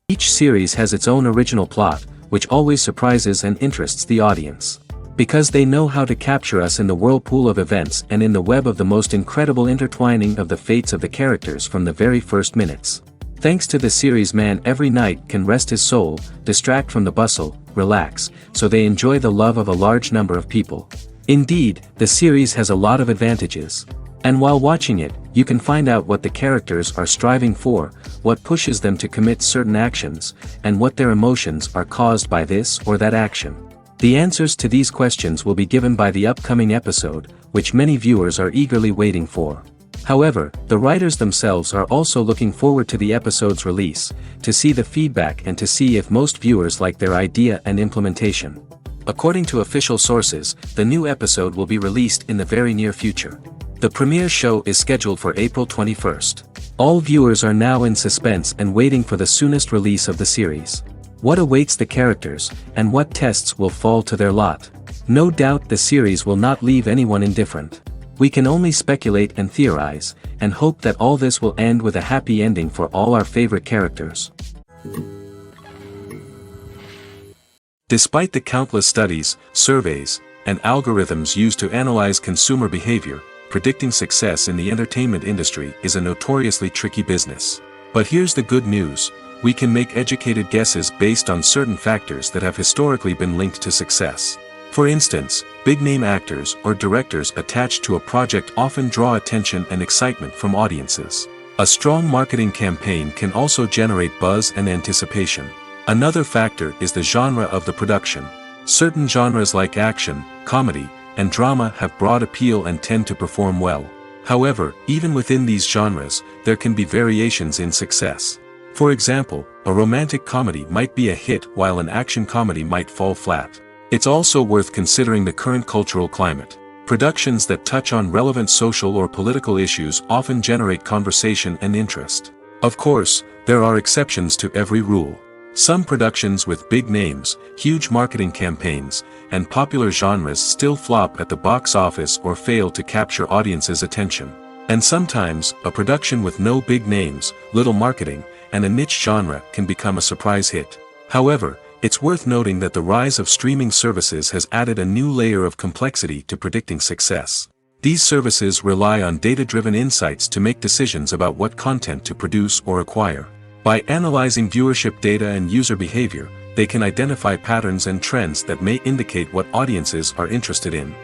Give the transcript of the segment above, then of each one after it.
Each series has its own original plot, which always surprises and interests the audience. Because they know how to capture us in the whirlpool of events and in the web of the most incredible intertwining of the fates of the characters from the very first minutes. Thanks to the series, man every night can rest his soul, distract from the bustle, relax, so they enjoy the love of a large number of people. Indeed, the series has a lot of advantages. And while watching it, you can find out what the characters are striving for, what pushes them to commit certain actions, and what their emotions are caused by this or that action. The answers to these questions will be given by the upcoming episode, which many viewers are eagerly waiting for. However, the writers themselves are also looking forward to the episode's release, to see the feedback and to see if most viewers like their idea and implementation. According to official sources, the new episode will be released in the very near future. The premiere show is scheduled for April 21st. All viewers are now in suspense and waiting for the soonest release of the series. What awaits the characters, and what tests will fall to their lot? No doubt the series will not leave anyone indifferent. We can only speculate and theorize, and hope that all this will end with a happy ending for all our favorite characters. Despite the countless studies, surveys, and algorithms used to analyze consumer behavior, predicting success in the entertainment industry is a notoriously tricky business. But here's the good news: we can make educated guesses based on certain factors that have historically been linked to success. For instance, big-name actors or directors attached to a project often draw attention and excitement from audiences. A strong marketing campaign can also generate buzz and anticipation. Another factor is the genre of the production. Certain genres like action, comedy, and drama have broad appeal and tend to perform well. However, even within these genres, there can be variations in success. For example, a romantic comedy might be a hit while an action comedy might fall flat. It's also worth considering the current cultural climate. Productions that touch on relevant social or political issues often generate conversation and interest. Of course, there are exceptions to every rule. Some productions with big names, huge marketing campaigns, and popular genres still flop at the box office or fail to capture audiences' attention. And sometimes, a production with no big names, little marketing, and a niche genre can become a surprise hit. However, it's worth noting that the rise of streaming services has added a new layer of complexity to predicting success. These services rely on data-driven insights to make decisions about what content to produce or acquire. By analyzing viewership data and user behavior, they can identify patterns and trends that may indicate what audiences are interested in.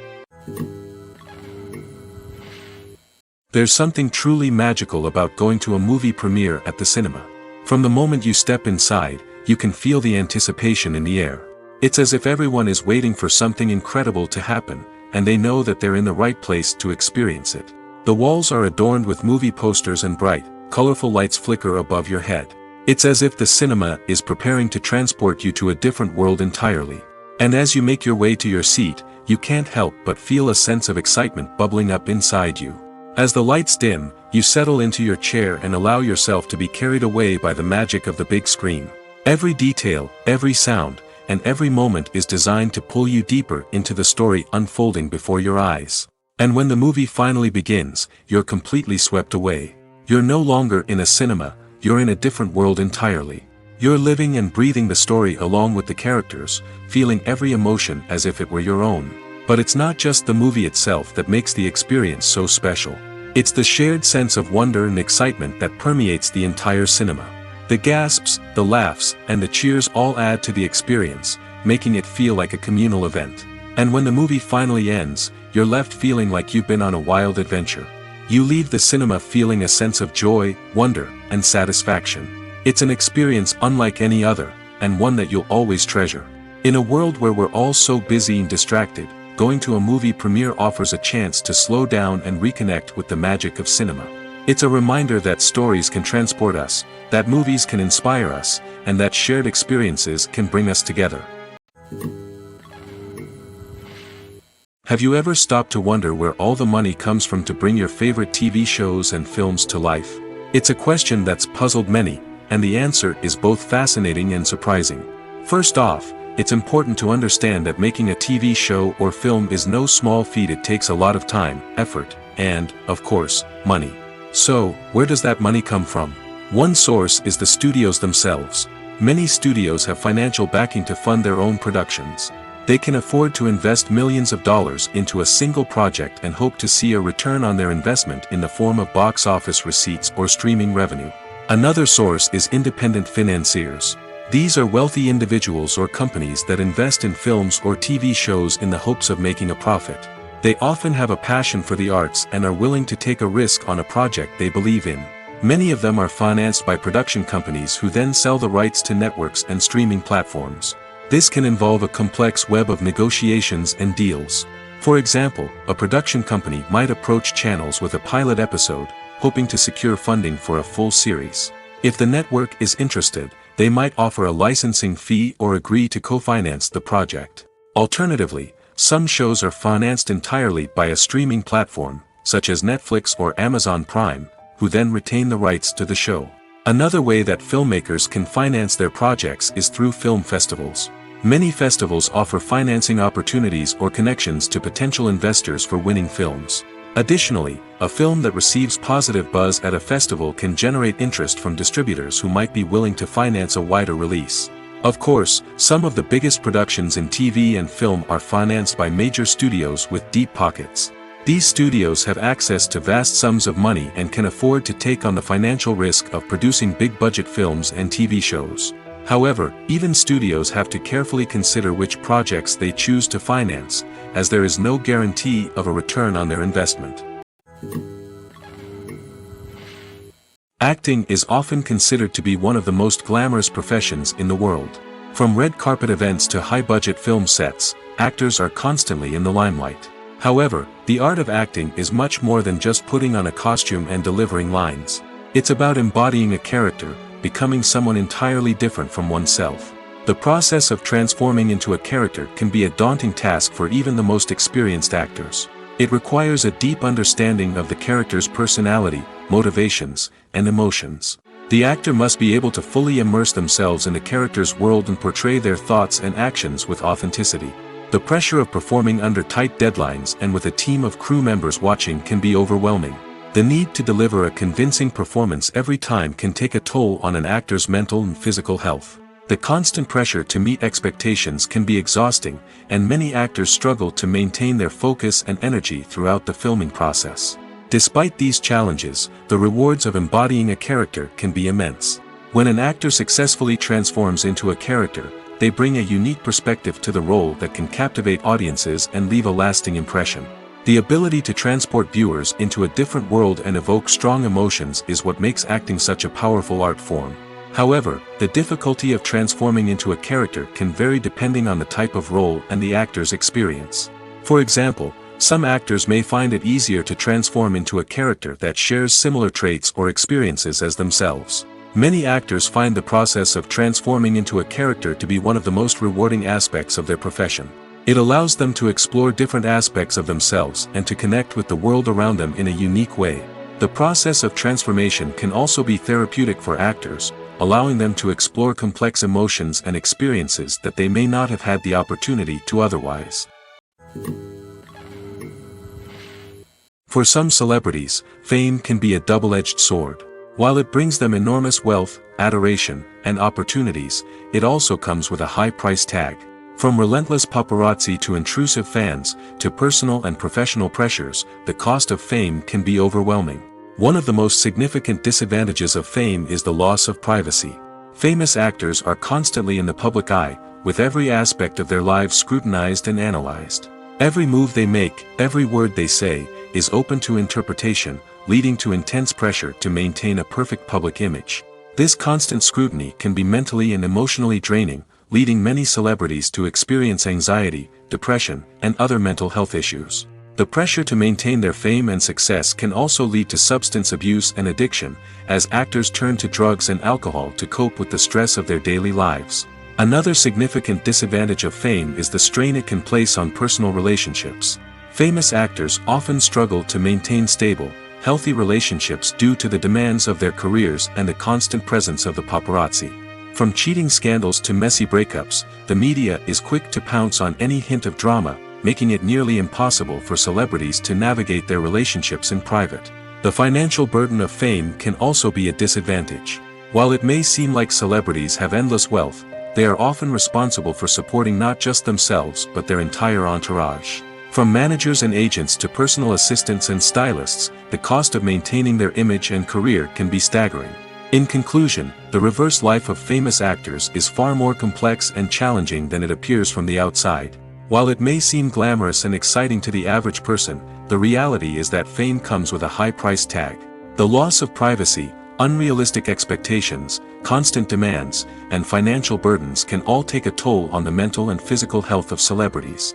There's something truly magical about going to a movie premiere at the cinema. From the moment you step inside, you can feel the anticipation in the air. It's as if everyone is waiting for something incredible to happen, and they know that they're in the right place to experience it. The walls are adorned with movie posters and bright, colorful lights flicker above your head. It's as if the cinema is preparing to transport you to a different world entirely. And as you make your way to your seat, you can't help but feel a sense of excitement bubbling up inside you. As the lights dim, you settle into your chair and allow yourself to be carried away by the magic of the big screen. Every detail, every sound, and every moment is designed to pull you deeper into the story unfolding before your eyes. And when the movie finally begins, you're completely swept away. You're no longer in a cinema, you're in a different world entirely. You're living and breathing the story along with the characters, feeling every emotion as if it were your own. But it's not just the movie itself that makes the experience so special. It's the shared sense of wonder and excitement that permeates the entire cinema. The gasps, the laughs, and the cheers all add to the experience, making it feel like a communal event. And when the movie finally ends, you're left feeling like you've been on a wild adventure. You leave the cinema feeling a sense of joy, wonder, and satisfaction. It's an experience unlike any other, and one that you'll always treasure. In a world where we're all so busy and distracted, going to a movie premiere offers a chance to slow down and reconnect with the magic of cinema. It's a reminder that stories can transport us, that movies can inspire us, and that shared experiences can bring us together. Have you ever stopped to wonder where all the money comes from to bring your favorite TV shows and films to life? It's a question that's puzzled many, and the answer is both fascinating and surprising. First off, it's important to understand that making a TV show or film is no small feat. It takes a lot of time, effort, and, of course, money. So, where does that money come from? One source is the studios themselves. Many studios have financial backing to fund their own productions. They can afford to invest millions of dollars into a single project and hope to see a return on their investment in the form of box office receipts or streaming revenue. Another source is independent financiers. These are wealthy individuals or companies that invest in films or TV shows in the hopes of making a profit. They often have a passion for the arts and are willing to take a risk on a project they believe in. Many of them are financed by production companies who then sell the rights to networks and streaming platforms. This can involve a complex web of negotiations and deals. For example, a production company might approach channels with a pilot episode, hoping to secure funding for a full series. If the network is interested, they might offer a licensing fee or agree to co-finance the project. Alternatively, some shows are financed entirely by a streaming platform, such as Netflix or Amazon Prime, who then retain the rights to the show. Another way that filmmakers can finance their projects is through film festivals. Many festivals offer financing opportunities or connections to potential investors for winning films. Additionally, a film that receives positive buzz at a festival can generate interest from distributors who might be willing to finance a wider release. Of course, some of the biggest productions in TV and film are financed by major studios with deep pockets. These studios have access to vast sums of money and can afford to take on the financial risk of producing big-budget films and TV shows. However, even studios have to carefully consider which projects they choose to finance, as there is no guarantee of a return on their investment. Acting is often considered to be one of the most glamorous professions in the world. From red carpet events to high-budget film sets, actors are constantly in the limelight. However, the art of acting is much more than just putting on a costume and delivering lines. It's about embodying a character, becoming someone entirely different from oneself. The process of transforming into a character can be a daunting task for even the most experienced actors. It requires a deep understanding of the character's personality, motivations, and emotions. The actor must be able to fully immerse themselves in the character's world and portray their thoughts and actions with authenticity. The pressure of performing under tight deadlines and with a team of crew members watching can be overwhelming. The need to deliver a convincing performance every time can take a toll on an actor's mental and physical health. The constant pressure to meet expectations can be exhausting, and many actors struggle to maintain their focus and energy throughout the filming process. Despite these challenges, the rewards of embodying a character can be immense. When an actor successfully transforms into a character, they bring a unique perspective to the role that can captivate audiences and leave a lasting impression. The ability to transport viewers into a different world and evoke strong emotions is what makes acting such a powerful art form. However, the difficulty of transforming into a character can vary depending on the type of role and the actor's experience. For example, some actors may find it easier to transform into a character that shares similar traits or experiences as themselves. Many actors find the process of transforming into a character to be one of the most rewarding aspects of their profession. It allows them to explore different aspects of themselves and to connect with the world around them in a unique way. The process of transformation can also be therapeutic for actors, allowing them to explore complex emotions and experiences that they may not have had the opportunity to otherwise. For some celebrities, fame can be a double-edged sword. While it brings them enormous wealth, adoration, and opportunities, it also comes with a high price tag. From relentless paparazzi to intrusive fans, to personal and professional pressures, the cost of fame can be overwhelming. One of the most significant disadvantages of fame is the loss of privacy. Famous actors are constantly in the public eye, with every aspect of their lives scrutinized and analyzed. Every move they make, every word they say, is open to interpretation, leading to intense pressure to maintain a perfect public image. This constant scrutiny can be mentally and emotionally draining, leading many celebrities to experience anxiety, depression, and other mental health issues. The pressure to maintain their fame and success can also lead to substance abuse and addiction, as actors turn to drugs and alcohol to cope with the stress of their daily lives. Another significant disadvantage of fame is the strain it can place on personal relationships. Famous actors often struggle to maintain stable, healthy relationships due to the demands of their careers and the constant presence of the paparazzi. From cheating scandals to messy breakups, the media is quick to pounce on any hint of drama, making it nearly impossible for celebrities to navigate their relationships in private. The financial burden of fame can also be a disadvantage. While it may seem like celebrities have endless wealth, they are often responsible for supporting not just themselves but their entire entourage. From managers and agents to personal assistants and stylists, the cost of maintaining their image and career can be staggering. In conclusion, the reverse life of famous actors is far more complex and challenging than it appears from the outside. While it may seem glamorous and exciting to the average person, the reality is that fame comes with a high price tag. The loss of privacy, unrealistic expectations, constant demands, and financial burdens can all take a toll on the mental and physical health of celebrities.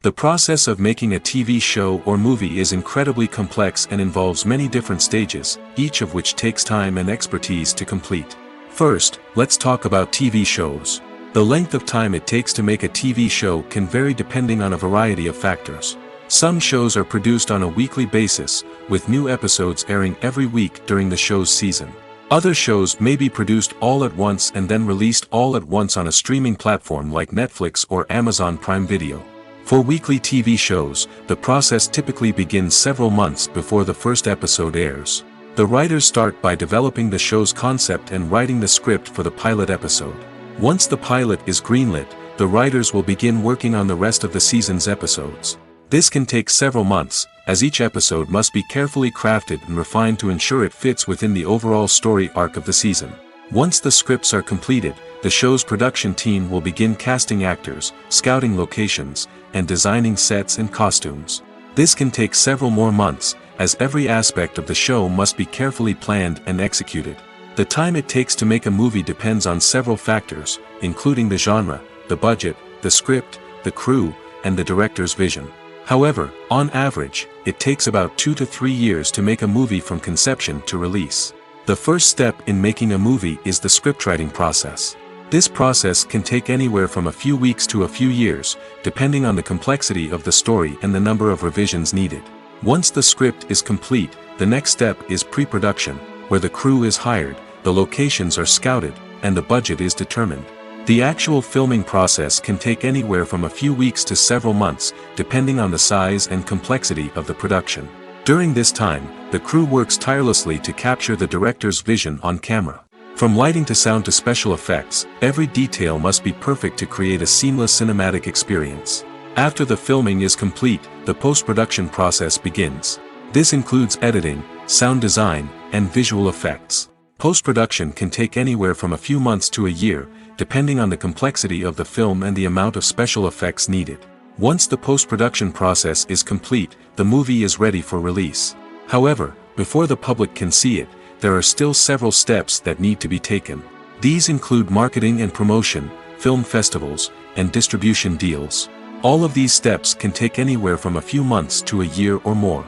The process of making a TV show or movie is incredibly complex and involves many different stages, each of which takes time and expertise to complete. First, let's talk about TV shows. The length of time it takes to make a TV show can vary depending on a variety of factors. Some shows are produced on a weekly basis, with new episodes airing every week during the show's season. Other shows may be produced all at once and then released all at once on a streaming platform like Netflix or Amazon Prime Video. For weekly TV shows, the process typically begins several months before the first episode airs. The writers start by developing the show's concept and writing the script for the pilot episode. Once the pilot is greenlit, the writers will begin working on the rest of the season's episodes. This can take several months, as each episode must be carefully crafted and refined to ensure it fits within the overall story arc of the season. Once the scripts are completed, the show's production team will begin casting actors, scouting locations, and designing sets and costumes. This can take several more months, as every aspect of the show must be carefully planned and executed. The time it takes to make a movie depends on several factors, including the genre, the budget, the script, the crew, and the director's vision. However, on average, it takes about 2 to 3 years to make a movie from conception to release. The first step in making a movie is the scriptwriting process. This process can take anywhere from a few weeks to a few years, depending on the complexity of the story and the number of revisions needed. Once the script is complete, the next step is pre-production, where the crew is hired, the locations are scouted, and the budget is determined. The actual filming process can take anywhere from a few weeks to several months, depending on the size and complexity of the production. During this time, the crew works tirelessly to capture the director's vision on camera. From lighting to sound to special effects, every detail must be perfect to create a seamless cinematic experience. After the filming is complete, the post-production process begins. This includes editing, sound design, and visual effects. Post-production can take anywhere from a few months to a year, depending on the complexity of the film and the amount of special effects needed. Once the post-production process is complete, the movie is ready for release. However, before the public can see it, there are still several steps that need to be taken. These include marketing and promotion, film festivals, and distribution deals. All of these steps can take anywhere from a few months to a year or more.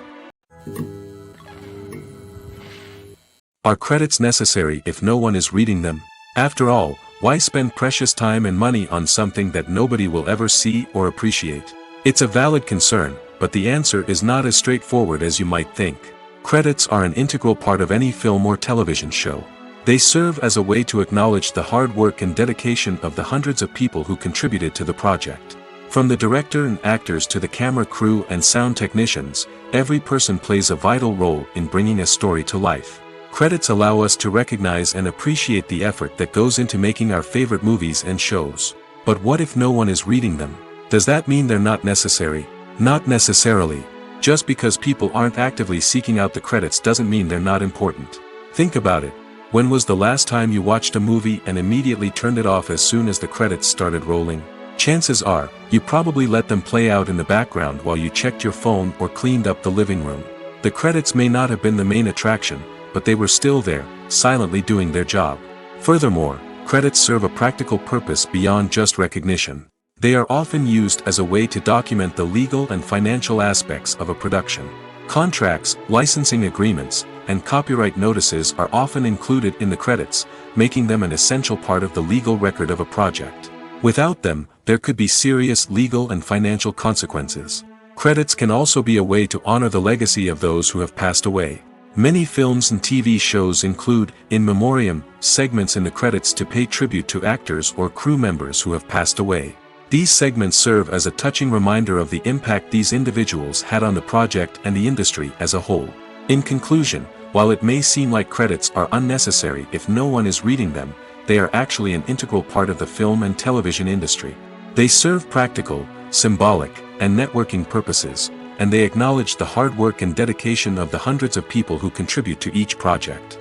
Are credits necessary if no one is reading them? After all, why spend precious time and money on something that nobody will ever see or appreciate? It's a valid concern, but the answer is not as straightforward as you might think. Credits are an integral part of any film or television show. They serve as a way to acknowledge the hard work and dedication of the hundreds of people who contributed to the project. From the director and actors to the camera crew and sound technicians, every person plays a vital role in bringing a story to life. Credits allow us to recognize and appreciate the effort that goes into making our favorite movies and shows. But what if no one is reading them? Does that mean they're not necessary? Not necessarily. Just because people aren't actively seeking out the credits doesn't mean they're not important. Think about it. When was the last time you watched a movie and immediately turned it off as soon as the credits started rolling? Chances are, you probably let them play out in the background while you checked your phone or cleaned up the living room. The credits may not have been the main attraction, but they were still there, silently doing their job. Furthermore, credits serve a practical purpose beyond just recognition. They are often used as a way to document the legal and financial aspects of a production. Contracts, licensing agreements, and copyright notices are often included in the credits, making them an essential part of the legal record of a project. Without them, there could be serious legal and financial consequences. Credits can also be a way to honor the legacy of those who have passed away. Many films and TV shows include, in memoriam, segments in the credits to pay tribute to actors or crew members who have passed away. These segments serve as a touching reminder of the impact these individuals had on the project and the industry as a whole. In conclusion, while it may seem like credits are unnecessary if no one is reading them, they are actually an integral part of the film and television industry. They serve practical, symbolic, and networking purposes, and they acknowledge the hard work and dedication of the hundreds of people who contribute to each project.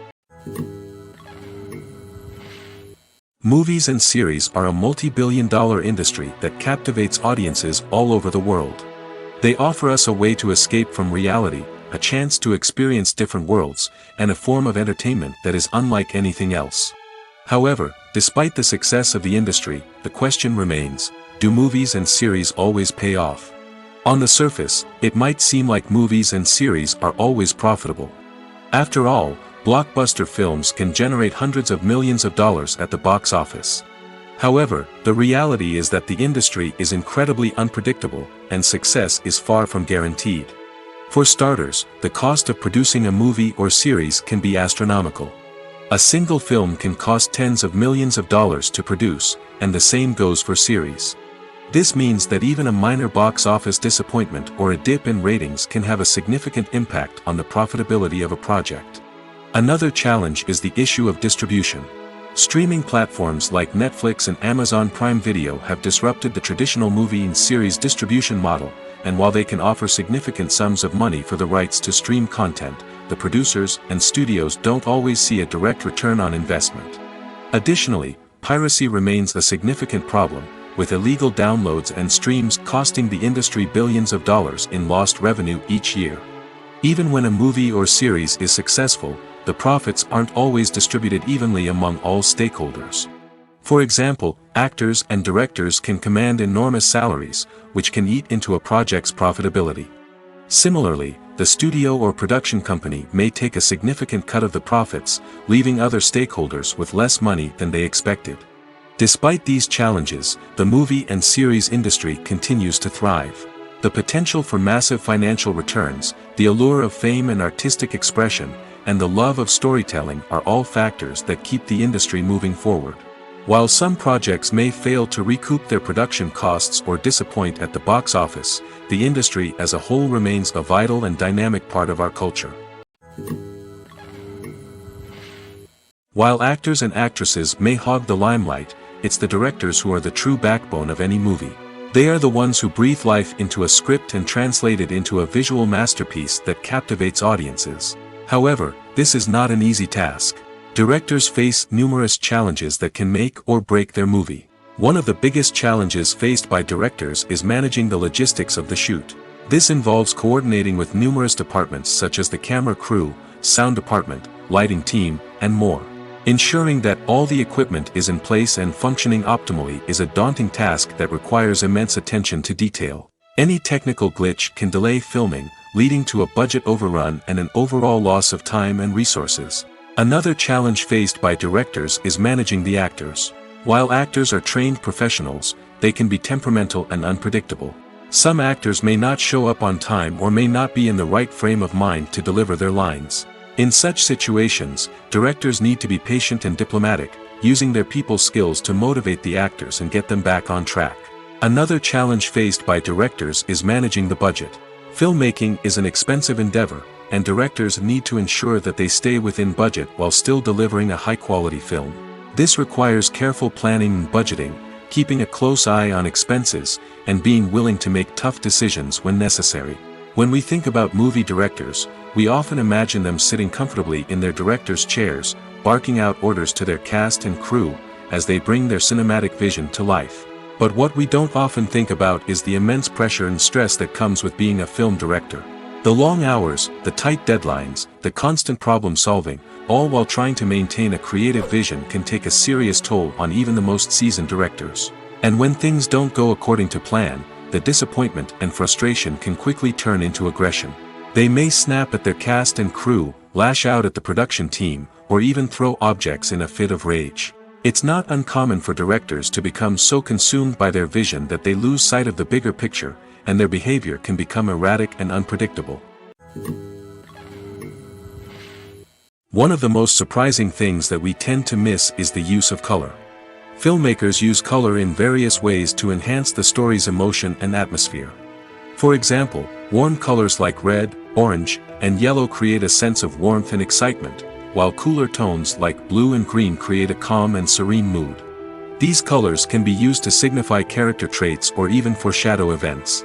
Movies and series are a multi-billion-dollar industry that captivates audiences all over the world. They offer us a way to escape from reality, a chance to experience different worlds, and a form of entertainment that is unlike anything else. However, despite the success of the industry, the question remains, do movies and series always pay off? On the surface, it might seem like movies and series are always profitable. After all, blockbuster films can generate hundreds of millions of dollars at the box office. However, the reality is that the industry is incredibly unpredictable, and success is far from guaranteed. For starters, the cost of producing a movie or series can be astronomical. A single film can cost tens of millions of dollars to produce, and the same goes for series. This means that even a minor box office disappointment or a dip in ratings can have a significant impact on the profitability of a project. Another challenge is the issue of distribution. Streaming platforms like Netflix and Amazon Prime Video have disrupted the traditional movie and series distribution model, and while they can offer significant sums of money for the rights to stream content, the producers and studios don't always see a direct return on investment. Additionally, piracy remains a significant problem, with illegal downloads and streams costing the industry billions of dollars in lost revenue each year. Even when a movie or series is successful, the profits aren't always distributed evenly among all stakeholders. For example, actors and directors can command enormous salaries, which can eat into a project's profitability. Similarly, the studio or production company may take a significant cut of the profits, leaving other stakeholders with less money than they expected. Despite these challenges, the movie and series industry continues to thrive. The potential for massive financial returns, the allure of fame and artistic expression, and the love of storytelling are all factors that keep the industry moving forward. While some projects may fail to recoup their production costs or disappoint at the box office, the industry as a whole remains a vital and dynamic part of our culture. While actors and actresses may hog the limelight, it's the directors who are the true backbone of any movie. They are the ones who breathe life into a script and translate it into a visual masterpiece that captivates audiences. However, this is not an easy task. Directors face numerous challenges that can make or break their movie. One of the biggest challenges faced by directors is managing the logistics of the shoot. This involves coordinating with numerous departments such as the camera crew, sound department, lighting team, and more. Ensuring that all the equipment is in place and functioning optimally is a daunting task that requires immense attention to detail. Any technical glitch can delay filming, leading to a budget overrun and an overall loss of time and resources. Another challenge faced by directors is managing the actors. While actors are trained professionals, they can be temperamental and unpredictable. Some actors may not show up on time or may not be in the right frame of mind to deliver their lines. In such situations, directors need to be patient and diplomatic, using their people skills to motivate the actors and get them back on track. Another challenge faced by directors is managing the budget. Filmmaking is an expensive endeavor, and directors need to ensure that they stay within budget while still delivering a high-quality film. This requires careful planning and budgeting, keeping a close eye on expenses, and being willing to make tough decisions when necessary. When we think about movie directors, we often imagine them sitting comfortably in their director's chairs, barking out orders to their cast and crew, as they bring their cinematic vision to life. But what we don't often think about is the immense pressure and stress that comes with being a film director. The long hours, the tight deadlines, the constant problem solving, all while trying to maintain a creative vision can take a serious toll on even the most seasoned directors. And when things don't go according to plan, the disappointment and frustration can quickly turn into aggression. They may snap at their cast and crew, lash out at the production team, or even throw objects in a fit of rage. It's not uncommon for directors to become so consumed by their vision that they lose sight of the bigger picture, and their behavior can become erratic and unpredictable. One of the most surprising things that we tend to miss is the use of color. Filmmakers use color in various ways to enhance the story's emotion and atmosphere. For example, warm colors like red, orange, and yellow create a sense of warmth and excitement, while cooler tones like blue and green create a calm and serene mood. These colors can be used to signify character traits or even foreshadow events.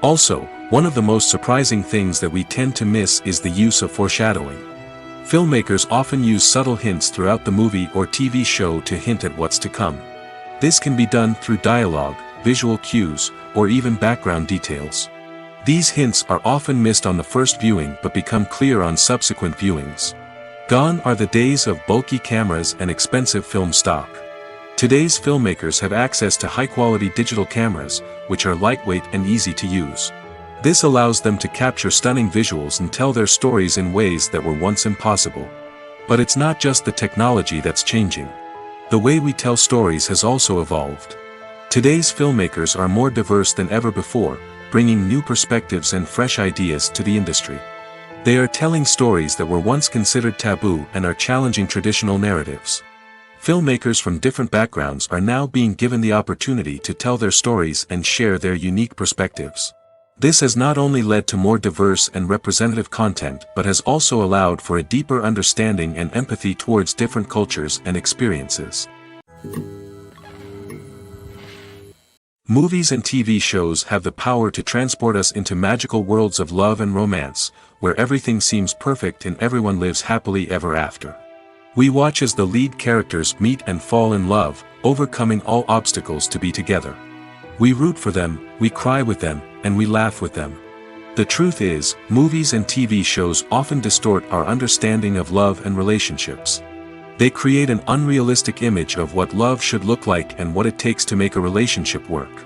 Also, one of the most surprising things that we tend to miss is the use of foreshadowing. Filmmakers often use subtle hints throughout the movie or TV show to hint at what's to come. This can be done through dialogue, visual cues, or even background details. These hints are often missed on the first viewing but become clear on subsequent viewings. Gone are the days of bulky cameras and expensive film stock. Today's filmmakers have access to high-quality digital cameras, which are lightweight and easy to use. This allows them to capture stunning visuals and tell their stories in ways that were once impossible. But it's not just the technology that's changing. The way we tell stories has also evolved. Today's filmmakers are more diverse than ever before, bringing new perspectives and fresh ideas to the industry. They are telling stories that were once considered taboo and are challenging traditional narratives. Filmmakers from different backgrounds are now being given the opportunity to tell their stories and share their unique perspectives. This has not only led to more diverse and representative content but has also allowed for a deeper understanding and empathy towards different cultures and experiences. Movies and TV shows have the power to transport us into magical worlds of love and romance, where everything seems perfect and everyone lives happily ever after. We watch as the lead characters meet and fall in love, overcoming all obstacles to be together. We root for them, we cry with them, and we laugh with them. The truth is, movies and TV shows often distort our understanding of love and relationships. They create an unrealistic image of what love should look like and what it takes to make a relationship work.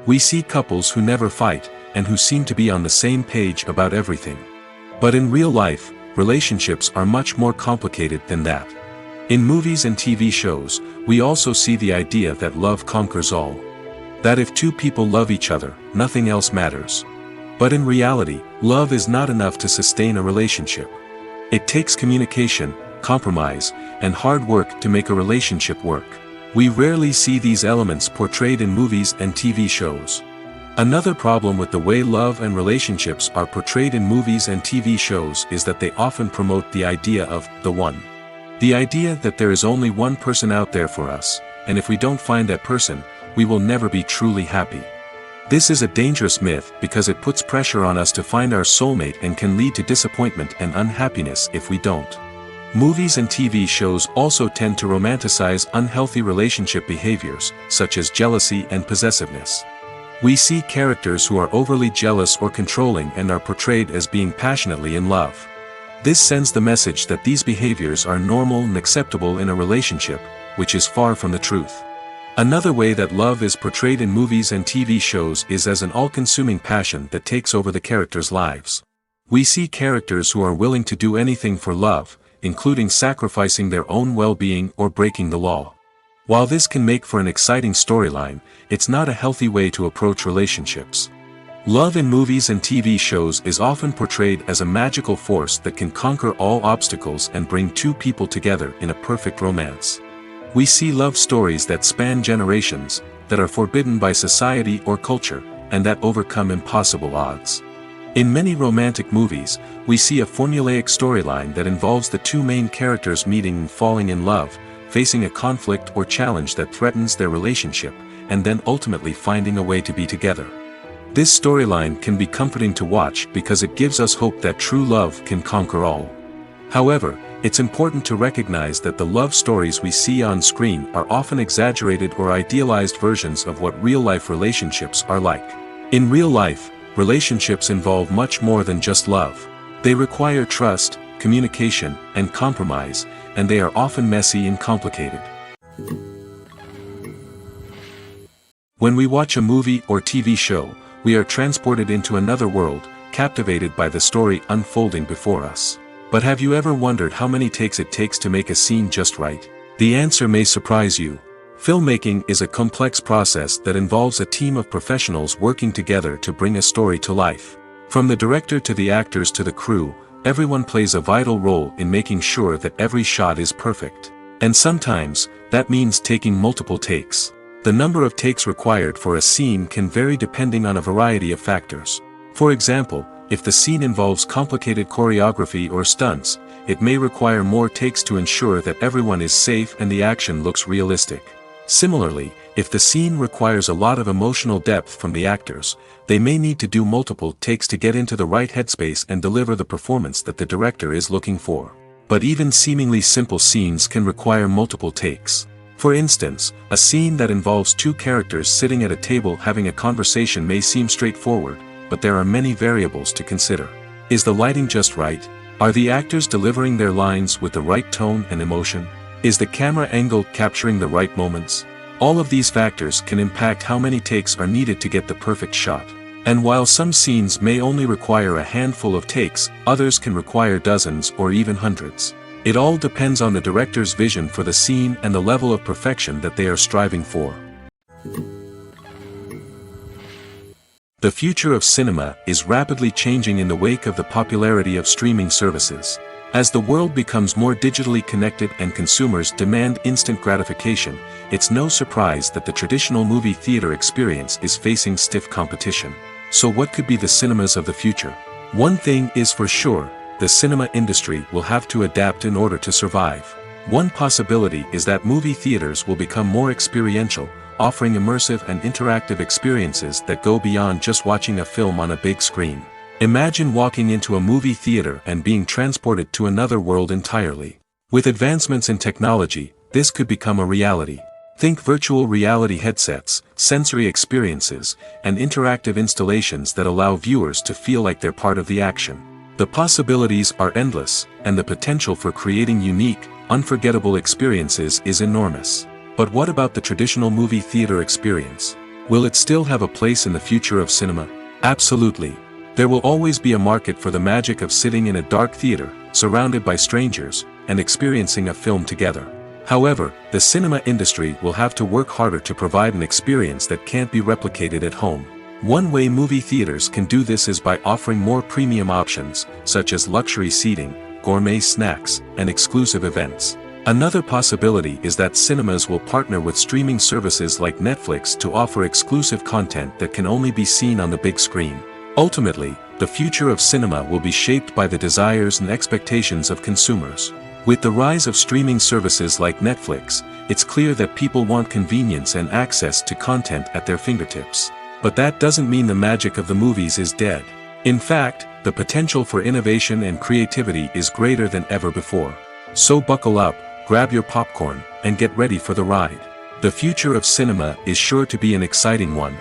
We see couples who never fight, and who seem to be on the same page about everything. But in real life, relationships are much more complicated than that. In movies and TV shows, we also see the idea that love conquers all. That if two people love each other, nothing else matters. But in reality, love is not enough to sustain a relationship. It takes communication, compromise, and hard work to make a relationship work. We rarely see these elements portrayed in movies and TV shows. Another problem with the way love and relationships are portrayed in movies and TV shows is that they often promote the idea of the one. The idea that there is only one person out there for us, and if we don't find that person, we will never be truly happy. This is a dangerous myth because it puts pressure on us to find our soulmate and can lead to disappointment and unhappiness if we don't. Movies and TV shows also tend to romanticize unhealthy relationship behaviors, such as jealousy and possessiveness. We see characters who are overly jealous or controlling and are portrayed as being passionately in love. This sends the message that these behaviors are normal and acceptable in a relationship, which is far from the truth. Another way that love is portrayed in movies and TV shows is as an all-consuming passion that takes over the characters' lives. We see characters who are willing to do anything for love, including sacrificing their own well-being or breaking the law. While this can make for an exciting storyline, it's not a healthy way to approach relationships. Love in movies and TV shows is often portrayed as a magical force that can conquer all obstacles and bring two people together in a perfect romance. We see love stories that span generations, that are forbidden by society or culture, and that overcome impossible odds. In many romantic movies, we see a formulaic storyline that involves the two main characters meeting and falling in love, facing a conflict or challenge that threatens their relationship, and then ultimately finding a way to be together. This storyline can be comforting to watch because it gives us hope that true love can conquer all. However, it's important to recognize that the love stories we see on screen are often exaggerated or idealized versions of what real-life relationships are like. In real life, relationships involve much more than just love. They require trust, communication, and compromise, and they are often messy and complicated. When we watch a movie or TV show, we are transported into another world, captivated by the story unfolding before us. But have you ever wondered how many takes it takes to make a scene just right? The answer may surprise you. Filmmaking is a complex process that involves a team of professionals working together to bring a story to life. From the director to the actors to the crew, everyone plays a vital role in making sure that every shot is perfect. And sometimes, that means taking multiple takes. The number of takes required for a scene can vary depending on a variety of factors. For example, if the scene involves complicated choreography or stunts, it may require more takes to ensure that everyone is safe and the action looks realistic. Similarly, if the scene requires a lot of emotional depth from the actors, they may need to do multiple takes to get into the right headspace and deliver the performance that the director is looking for. But even seemingly simple scenes can require multiple takes. For instance, a scene that involves two characters sitting at a table having a conversation may seem straightforward, but there are many variables to consider. Is the lighting just right? Are the actors delivering their lines with the right tone and emotion? Is the camera angle capturing the right moments? All of these factors can impact how many takes are needed to get the perfect shot. And while some scenes may only require a handful of takes, others can require dozens or even hundreds. It all depends on the director's vision for the scene and the level of perfection that they are striving for. The future of cinema is rapidly changing in the wake of the popularity of streaming services. As the world becomes more digitally connected and consumers demand instant gratification, it's no surprise that the traditional movie theater experience is facing stiff competition. So what could be the cinemas of the future? One thing is for sure, the cinema industry will have to adapt in order to survive. One possibility is that movie theaters will become more experiential, offering immersive and interactive experiences that go beyond just watching a film on a big screen. Imagine walking into a movie theater and being transported to another world entirely. With advancements in technology, this could become a reality. Think virtual reality headsets, sensory experiences, and interactive installations that allow viewers to feel like they're part of the action. The possibilities are endless, and the potential for creating unique, unforgettable experiences is enormous. But what about the traditional movie theater experience? Will it still have a place in the future of cinema? Absolutely. There will always be a market for the magic of sitting in a dark theater, surrounded by strangers, and experiencing a film together. However, the cinema industry will have to work harder to provide an experience that can't be replicated at home. One way movie theaters can do this is by offering more premium options, such as luxury seating, gourmet snacks, and exclusive events. Another possibility is that cinemas will partner with streaming services like Netflix to offer exclusive content that can only be seen on the big screen. Ultimately, the future of cinema will be shaped by the desires and expectations of consumers. With the rise of streaming services like Netflix, it's clear that people want convenience and access to content at their fingertips. But that doesn't mean the magic of the movies is dead. In fact, the potential for innovation and creativity is greater than ever before. So buckle up, grab your popcorn, and get ready for the ride. The future of cinema is sure to be an exciting one.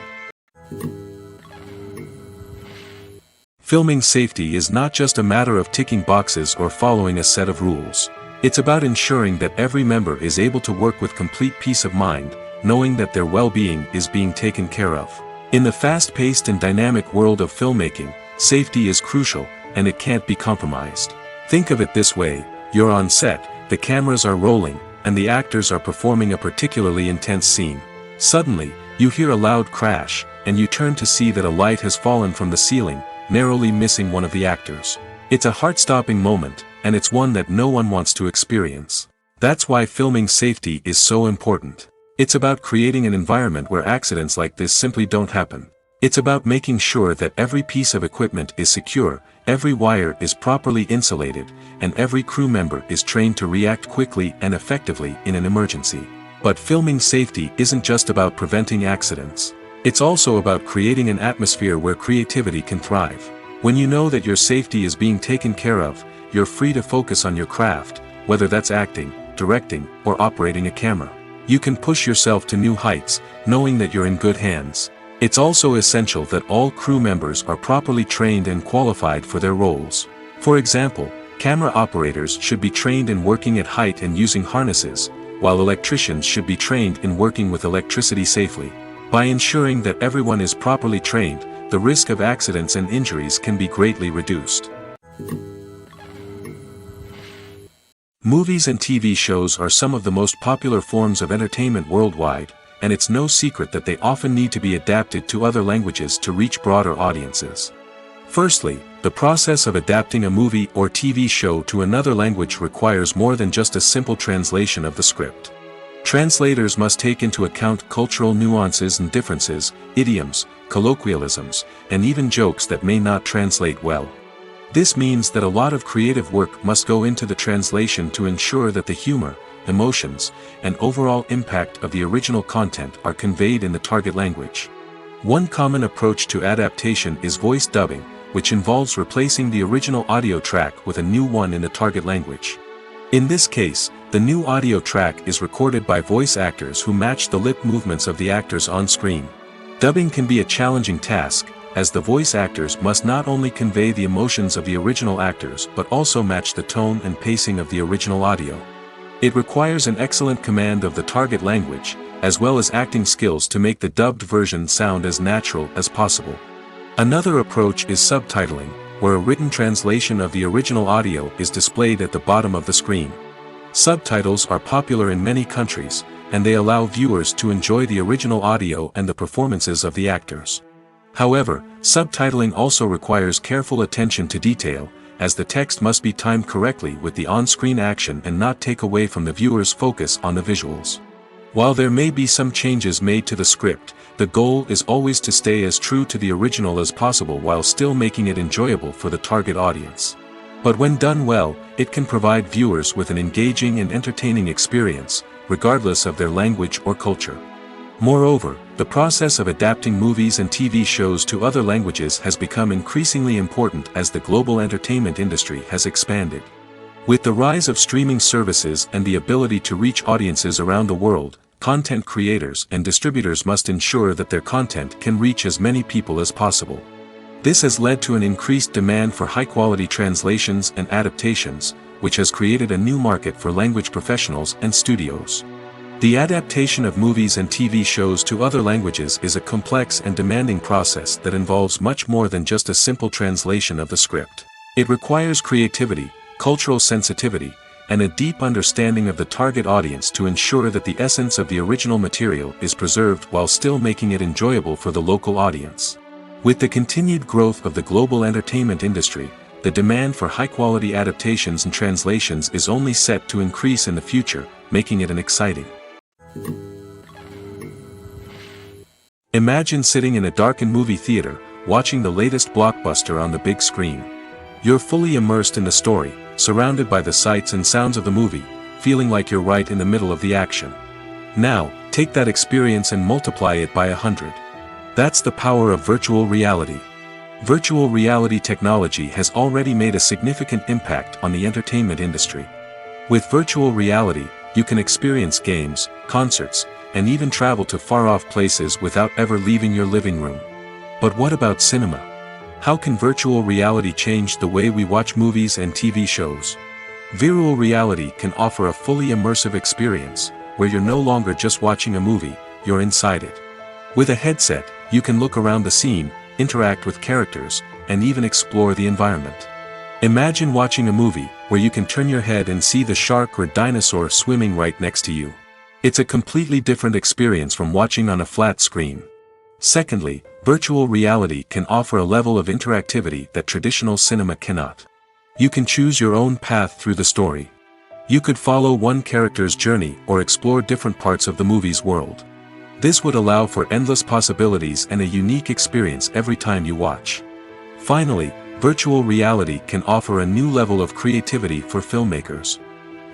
Filming safety is not just a matter of ticking boxes or following a set of rules. It's about ensuring that every member is able to work with complete peace of mind, knowing that their well-being is being taken care of. In the fast-paced and dynamic world of filmmaking, safety is crucial, and it can't be compromised. Think of it this way: you're on set, the cameras are rolling, and the actors are performing a particularly intense scene. Suddenly, you hear a loud crash, and you turn to see that a light has fallen from the ceiling, narrowly missing one of the actors. It's a heart-stopping moment, and it's one that no one wants to experience. That's why filming safety is so important. It's about creating an environment where accidents like this simply don't happen. It's about making sure that every piece of equipment is secure, every wire is properly insulated, and every crew member is trained to react quickly and effectively in an emergency. But filming safety isn't just about preventing accidents. It's also about creating an atmosphere where creativity can thrive. When you know that your safety is being taken care of, you're free to focus on your craft, whether that's acting, directing, or operating a camera. You can push yourself to new heights, knowing that you're in good hands. It's also essential that all crew members are properly trained and qualified for their roles. For example, camera operators should be trained in working at height and using harnesses, while electricians should be trained in working with electricity safely. By ensuring that everyone is properly trained, the risk of accidents and injuries can be greatly reduced. Movies and TV shows are some of the most popular forms of entertainment worldwide, and it's no secret that they often need to be adapted to other languages to reach broader audiences. Firstly, the process of adapting a movie or TV show to another language requires more than just a simple translation of the script. Translators must take into account cultural nuances and differences, idioms, colloquialisms, and even jokes that may not translate well. This means that a lot of creative work must go into the translation to ensure that the humor, emotions, and overall impact of the original content are conveyed in the target language. One common approach to adaptation is voice dubbing, which involves replacing the original audio track with a new one in the target language. In this case, the new audio track is recorded by voice actors who match the lip movements of the actors on screen. Dubbing can be a challenging task, as the voice actors must not only convey the emotions of the original actors but also match the tone and pacing of the original audio. It requires an excellent command of the target language, as well as acting skills to make the dubbed version sound as natural as possible. Another approach is subtitling, where a written translation of the original audio is displayed at the bottom of the screen. Subtitles are popular in many countries, and they allow viewers to enjoy the original audio and the performances of the actors. However, subtitling also requires careful attention to detail, as the text must be timed correctly with the on-screen action and not take away from the viewer's focus on the visuals. While there may be some changes made to the script, the goal is always to stay as true to the original as possible while still making it enjoyable for the target audience. But when done well, it can provide viewers with an engaging and entertaining experience, regardless of their language or culture. Moreover, the process of adapting movies and TV shows to other languages has become increasingly important as the global entertainment industry has expanded. With the rise of streaming services and the ability to reach audiences around the world, content creators and distributors must ensure that their content can reach as many people as possible. This has led to an increased demand for high-quality translations and adaptations, which has created a new market for language professionals and studios. The adaptation of movies and TV shows to other languages is a complex and demanding process that involves much more than just a simple translation of the script. It requires creativity, cultural sensitivity, and a deep understanding of the target audience to ensure that the essence of the original material is preserved while still making it enjoyable for the local audience. With the continued growth of the global entertainment industry, the demand for high-quality adaptations and translations is only set to increase in the future, making it an exciting. Imagine sitting in a darkened movie theater, watching the latest blockbuster on the big screen. You're fully immersed in the story, surrounded by the sights and sounds of the movie, feeling like you're right in the middle of the action. Now, take that experience and multiply it by 100. That's the power of virtual reality. Virtual reality technology has already made a significant impact on the entertainment industry. With virtual reality, you can experience games, concerts, and even travel to far-off places without ever leaving your living room. But what about cinema? How can virtual reality change the way we watch movies and TV shows? Virtual reality can offer a fully immersive experience, where you're no longer just watching a movie, you're inside it. With a headset, you can look around the scene, interact with characters, and even explore the environment. Imagine watching a movie where you can turn your head and see the shark or dinosaur swimming right next to you. It's a completely different experience from watching on a flat screen. Secondly, virtual reality can offer a level of interactivity that traditional cinema cannot. You can choose your own path through the story. You could follow one character's journey or explore different parts of the movie's world. This would allow for endless possibilities and a unique experience every time you watch. Finally, virtual reality can offer a new level of creativity for filmmakers.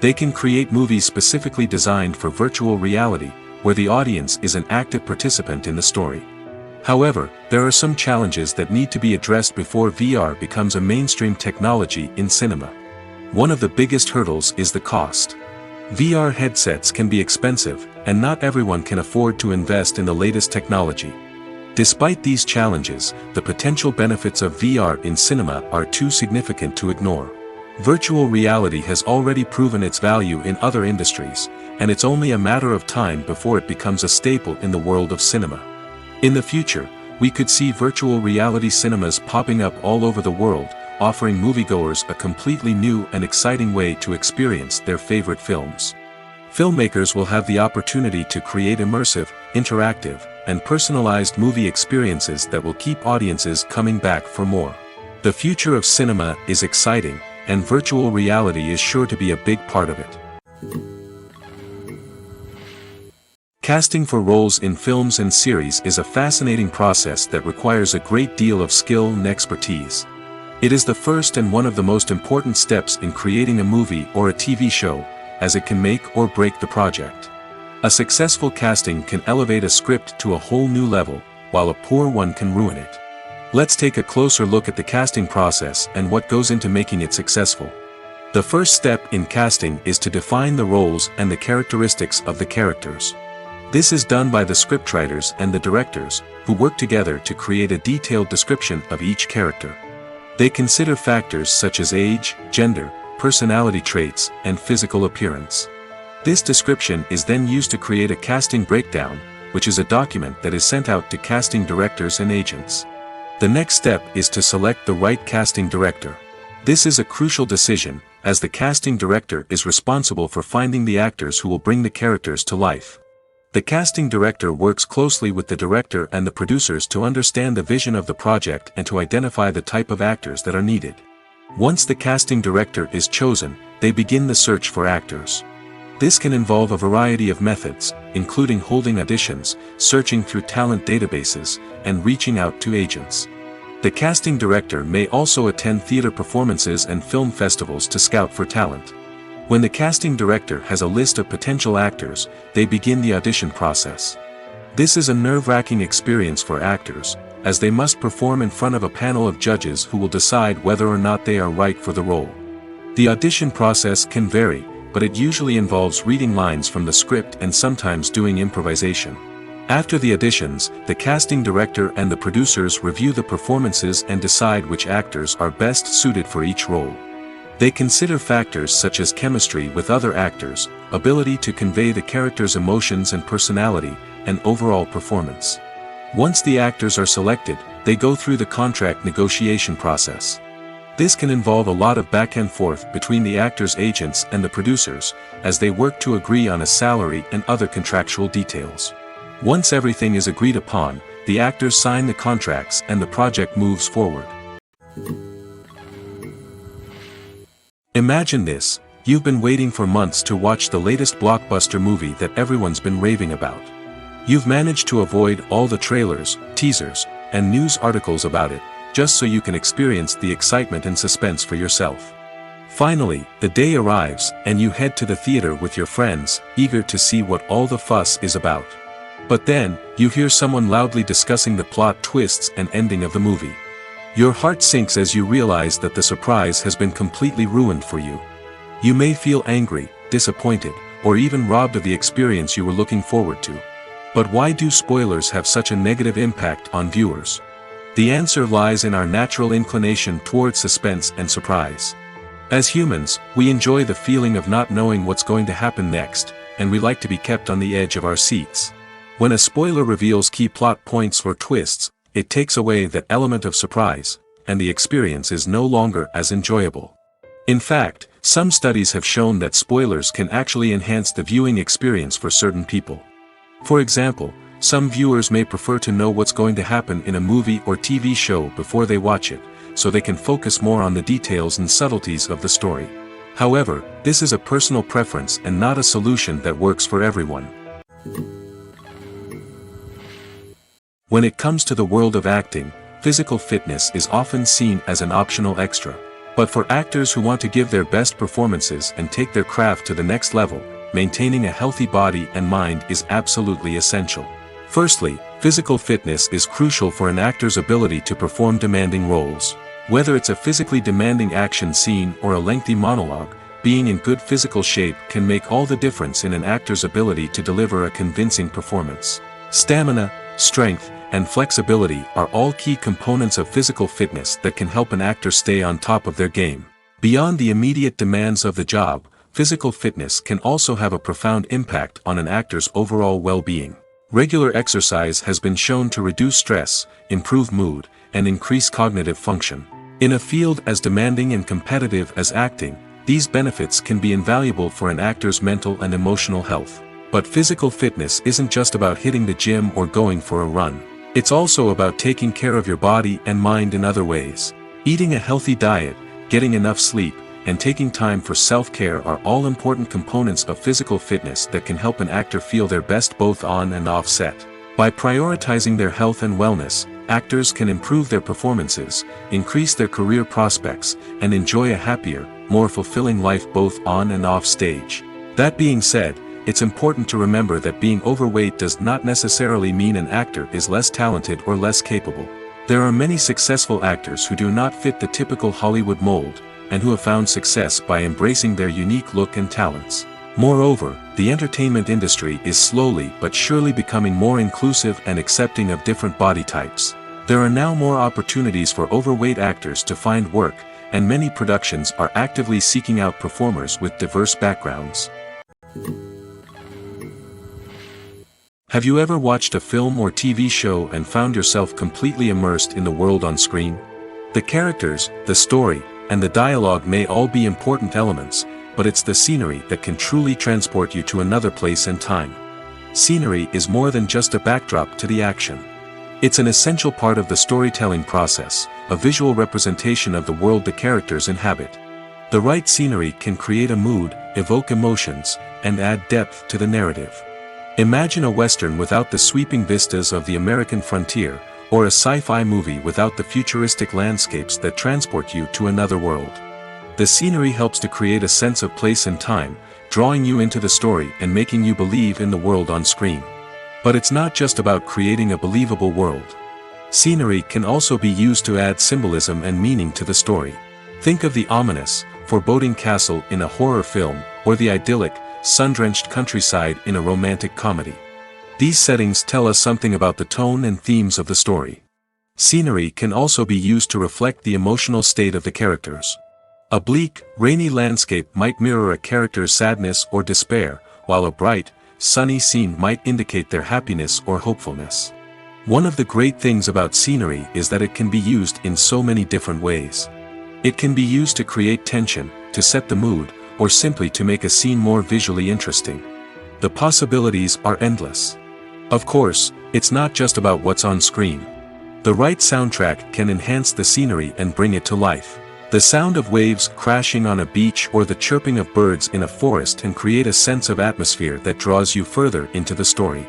They can create movies specifically designed for virtual reality, where the audience is an active participant in the story. However, there are some challenges that need to be addressed before VR becomes a mainstream technology in cinema. One of the biggest hurdles is the cost. VR headsets can be expensive, and not everyone can afford to invest in the latest technology. Despite these challenges, the potential benefits of VR in cinema are too significant to ignore. Virtual reality has already proven its value in other industries, and it's only a matter of time before it becomes a staple in the world of cinema. In the future, we could see virtual reality cinemas popping up all over the world, offering moviegoers a completely new and exciting way to experience their favorite films. Filmmakers will have the opportunity to create immersive, interactive, and personalized movie experiences that will keep audiences coming back for more. The future of cinema is exciting, and virtual reality is sure to be a big part of it. Casting for roles in films and series is a fascinating process that requires a great deal of skill and expertise. It is the first and one of the most important steps in creating a movie or a TV show, as it can make or break the project. A successful casting can elevate a script to a whole new level, while a poor one can ruin it. Let's take a closer look at the casting process and what goes into making it successful. The first step in casting is to define the roles and the characteristics of the characters. This is done by the scriptwriters and the directors, who work together to create a detailed description of each character. They consider factors such as age, gender, personality traits, and physical appearance. This description is then used to create a casting breakdown, which is a document that is sent out to casting directors and agents. The next step is to select the right casting director. This is a crucial decision, as the casting director is responsible for finding the actors who will bring the characters to life. The casting director works closely with the director and the producers to understand the vision of the project and to identify the type of actors that are needed. Once the casting director is chosen, they begin the search for actors. This can involve a variety of methods, including holding auditions, searching through talent databases, and reaching out to agents. The casting director may also attend theater performances and film festivals to scout for talent. When the casting director has a list of potential actors, they begin the audition process. This is a nerve-wracking experience for actors, as they must perform in front of a panel of judges who will decide whether or not they are right for the role. The audition process can vary, but it usually involves reading lines from the script and sometimes doing improvisation. After the auditions, the casting director and the producers review the performances and decide which actors are best suited for each role. They consider factors such as chemistry with other actors, ability to convey the character's emotions and personality, and overall performance. Once the actors are selected, they go through the contract negotiation process. This can involve a lot of back and forth between the actors' agents and the producers, as they work to agree on a salary and other contractual details. Once everything is agreed upon, the actors sign the contracts and the project moves forward. Imagine this: you've been waiting for months to watch the latest blockbuster movie that everyone's been raving about. You've managed to avoid all the trailers, teasers, and news articles about it, just so you can experience the excitement and suspense for yourself. Finally, the day arrives, and you head to the theater with your friends, eager to see what all the fuss is about. But then, you hear someone loudly discussing the plot twists and ending of the movie. Your heart sinks as you realize that the surprise has been completely ruined for you. You may feel angry, disappointed, or even robbed of the experience you were looking forward to. But why do spoilers have such a negative impact on viewers? The answer lies in our natural inclination toward suspense and surprise. As humans, we enjoy the feeling of not knowing what's going to happen next, and we like to be kept on the edge of our seats. When a spoiler reveals key plot points or twists, it takes away that element of surprise, and the experience is no longer as enjoyable. In fact, some studies have shown that spoilers can actually enhance the viewing experience for certain people. For example, some viewers may prefer to know what's going to happen in a movie or TV show before they watch it, so they can focus more on the details and subtleties of the story. However, this is a personal preference and not a solution that works for everyone. When it comes to the world of acting, physical fitness is often seen as an optional extra. But for actors who want to give their best performances and take their craft to the next level, maintaining a healthy body and mind is absolutely essential. Firstly, Physical fitness is crucial for an actor's ability to perform demanding roles. Whether it's a physically demanding action scene or a lengthy monologue, being in good physical shape can make all the difference in an actor's ability to deliver a convincing performance. Stamina, strength, and flexibility are all key components of physical fitness that can help an actor stay on top of their game. Beyond the immediate demands of the job, physical fitness can also have a profound impact on an actor's overall well-being. Regular exercise has been shown to reduce stress, improve mood, and increase cognitive function. In a field as demanding and competitive as acting, these benefits can be invaluable for an actor's mental and emotional health. But physical fitness isn't just about hitting the gym or going for a run. It's also about taking care of your body and mind in other ways. Eating a healthy diet, getting enough sleep, and taking time for self-care are all important components of physical fitness that can help an actor feel their best both on and off set. By prioritizing their health and wellness, actors can improve their performances, increase their career prospects, and enjoy a happier, more fulfilling life both on and off stage. That being said, it's important to remember that being overweight does not necessarily mean an actor is less talented or less capable. There are many successful actors who do not fit the typical Hollywood mold, and who have found success by embracing their unique look and talents. Moreover, the entertainment industry is slowly but surely becoming more inclusive and accepting of different body types. There are now more opportunities for overweight actors to find work, and many productions are actively seeking out performers with diverse backgrounds. Have you ever watched a film or TV show and found yourself completely immersed in the world on screen? The characters, the story, and the dialogue may all be important elements, but it's the scenery that can truly transport you to another place and time. Scenery is more than just a backdrop to the action. It's an essential part of the storytelling process, a visual representation of the world the characters inhabit. The right scenery can create a mood, evoke emotions, and add depth to the narrative. Imagine a Western without the sweeping vistas of the American frontier, or a sci-fi movie without the futuristic landscapes that transport you to another world. The scenery helps to create a sense of place and time, drawing you into the story and making you believe in the world on screen. But it's not just about creating a believable world. Scenery can also be used to add symbolism and meaning to the story. Think of the ominous, foreboding castle in a horror film, or the idyllic, sun-drenched countryside in a romantic comedy. These settings tell us something about the tone and themes of the story. Scenery can also be used to reflect the emotional state of the characters. A bleak, rainy landscape might mirror a character's sadness or despair, while a bright, sunny scene might indicate their happiness or hopefulness. One of the great things about scenery is that it can be used in so many different ways. It can be used to create tension, to set the mood, or simply to make a scene more visually interesting. The possibilities are endless. Of course, it's not just about what's on screen. The right soundtrack can enhance the scenery and bring it to life. The sound of waves crashing on a beach or the chirping of birds in a forest can create a sense of atmosphere that draws you further into the story.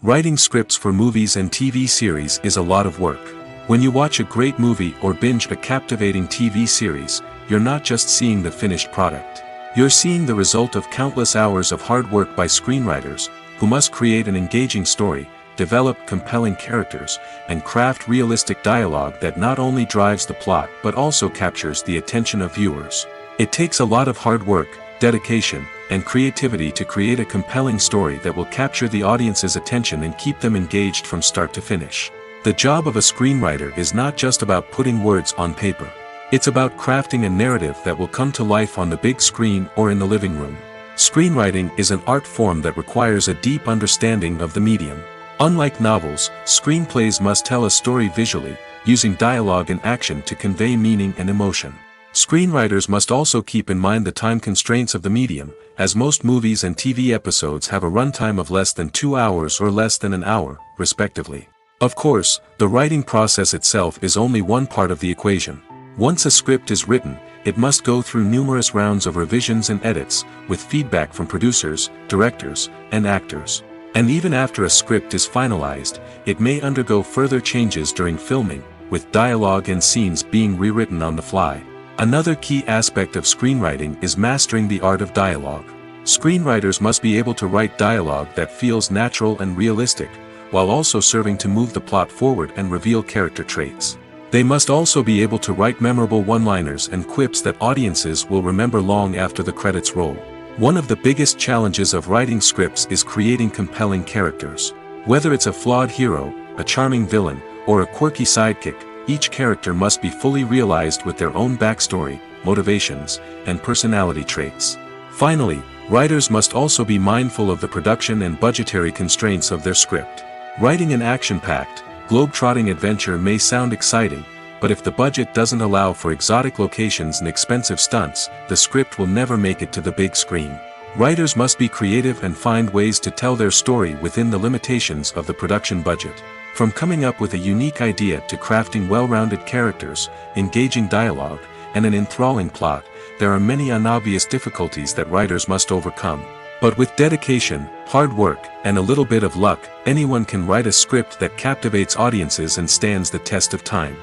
Writing scripts for movies and TV series is a lot of work. When you watch a great movie or binge a captivating TV series, you're not just seeing the finished product. You're seeing the result of countless hours of hard work by screenwriters, who must create an engaging story, develop compelling characters, and craft realistic dialogue that not only drives the plot but also captures the attention of viewers. It takes a lot of hard work, dedication, and creativity to create a compelling story that will capture the audience's attention and keep them engaged from start to finish. The job of a screenwriter is not just about putting words on paper. It's about crafting a narrative that will come to life on the big screen or in the living room. Screenwriting is an art form that requires a deep understanding of the medium. Unlike novels, screenplays must tell a story visually, using dialogue and action to convey meaning and emotion. Screenwriters must also keep in mind the time constraints of the medium, as most movies and TV episodes have a runtime of less than 2 hours or less than an hour, respectively. Of course, the writing process itself is only one part of the equation. Once a script is written, it must go through numerous rounds of revisions and edits, with feedback from producers, directors, and actors. And even after a script is finalized, it may undergo further changes during filming, with dialogue and scenes being rewritten on the fly. Another key aspect of screenwriting is mastering the art of dialogue. Screenwriters must be able to write dialogue that feels natural and realistic, while also serving to move the plot forward and reveal character traits. They must also be able to write memorable one-liners and quips that audiences will remember long after the credits roll. One of the biggest challenges of writing scripts is creating compelling characters. Whether it's a flawed hero, a charming villain, or a quirky sidekick, each character must be fully realized with their own backstory, motivations, and personality traits. Finally, writers must also be mindful of the production and budgetary constraints of their script. Writing an action-packed, globe-trotting adventure may sound exciting, but if the budget doesn't allow for exotic locations and expensive stunts, the script will never make it to the big screen. Writers must be creative and find ways to tell their story within the limitations of the production budget. From coming up with a unique idea to crafting well-rounded characters, engaging dialogue, and an enthralling plot, there are many unobvious difficulties that writers must overcome. But with dedication, hard work, and a little bit of luck, anyone can write a script that captivates audiences and stands the test of time.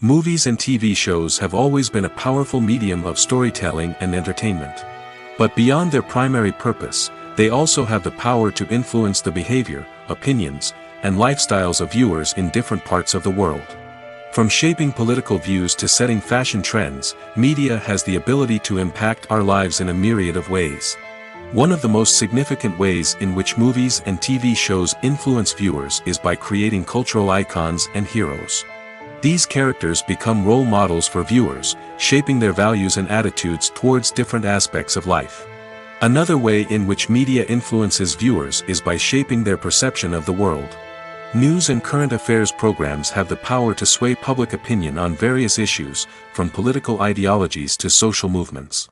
Movies and TV shows have always been a powerful medium of storytelling and entertainment. But beyond their primary purpose, they also have the power to influence the behavior, opinions, and lifestyles of viewers in different parts of the world. From shaping political views to setting fashion trends, media has the ability to impact our lives in a myriad of ways. One of the most significant ways in which movies and TV shows influence viewers is by creating cultural icons and heroes. These characters become role models for viewers, shaping their values and attitudes towards different aspects of life. Another way in which media influences viewers is by shaping their perception of the world. News and current affairs programs have the power to sway public opinion on various issues, from political ideologies to social movements.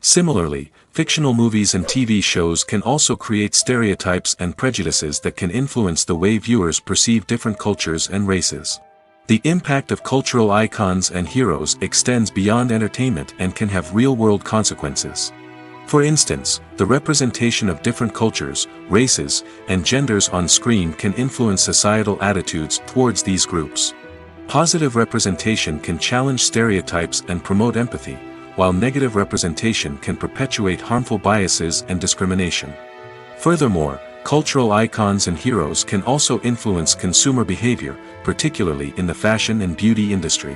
Similarly, fictional movies and TV shows can also create stereotypes and prejudices that can influence the way viewers perceive different cultures and races. The impact of cultural icons and heroes extends beyond entertainment and can have real-world consequences. For instance, the representation of different cultures, races, and genders on screen can influence societal attitudes towards these groups. Positive representation can challenge stereotypes and promote empathy, while negative representation can perpetuate harmful biases and discrimination. Furthermore, cultural icons and heroes can also influence consumer behavior, particularly in the fashion and beauty industry.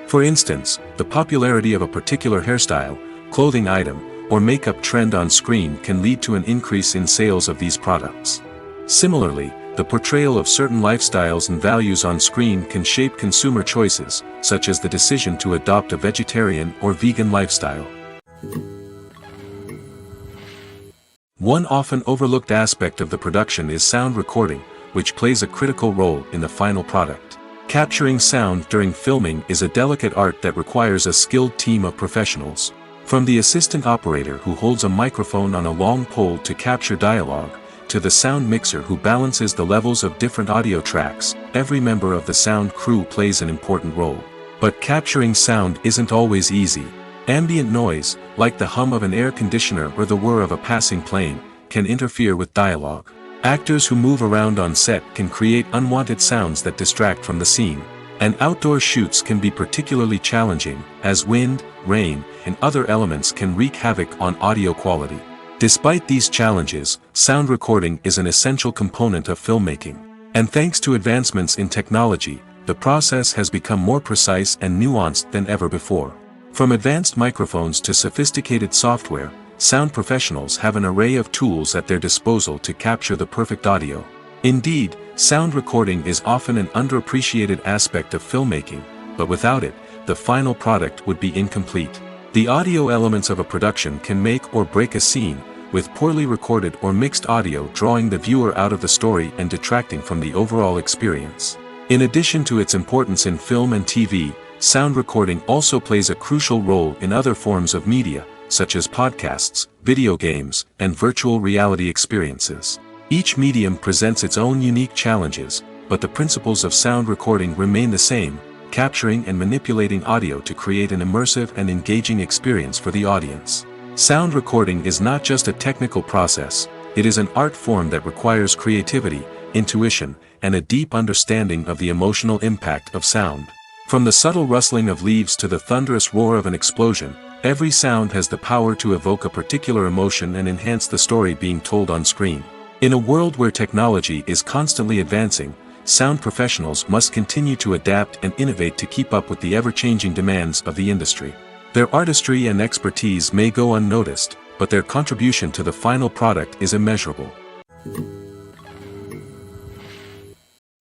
For instance, the popularity of a particular hairstyle, clothing item, or makeup trend on screen can lead to an increase in sales of these products. Similarly, the portrayal of certain lifestyles and values on screen can shape consumer choices, such as the decision to adopt a vegetarian or vegan lifestyle. One often overlooked aspect of the production is sound recording, which plays a critical role in the final product. Capturing sound during filming is a delicate art that requires a skilled team of professionals. From the assistant operator who holds a microphone on a long pole to capture dialogue, to the sound mixer who balances the levels of different audio tracks, every member of the sound crew plays an important role. But capturing sound isn't always easy. Ambient noise, like the hum of an air conditioner or the whir of a passing plane, can interfere with dialogue. Actors who move around on set can create unwanted sounds that distract from the scene. And outdoor shoots can be particularly challenging, as wind, rain, and other elements can wreak havoc on audio quality. Despite these challenges, sound recording is an essential component of filmmaking. And thanks to advancements in technology, the process has become more precise and nuanced than ever before. From advanced microphones to sophisticated software, sound professionals have an array of tools at their disposal to capture the perfect audio. Indeed, sound recording is often an underappreciated aspect of filmmaking, but without it, the final product would be incomplete. The audio elements of a production can make or break a scene, with poorly recorded or mixed audio drawing the viewer out of the story and detracting from the overall experience. In addition to its importance in film and TV, sound recording also plays a crucial role in other forms of media, such as podcasts, video games, and virtual reality experiences. Each medium presents its own unique challenges, but the principles of sound recording remain the same, capturing and manipulating audio to create an immersive and engaging experience for the audience. Sound recording is not just a technical process, it is an art form that requires creativity, intuition, and a deep understanding of the emotional impact of sound. From the subtle rustling of leaves to the thunderous roar of an explosion, Every sound has the power to evoke a particular emotion and enhance the story being told on screen. In a world where technology is constantly advancing, sound professionals must continue to adapt and innovate to keep up with the ever-changing demands of the industry. Their artistry and expertise may go unnoticed, but their contribution to the final product is immeasurable.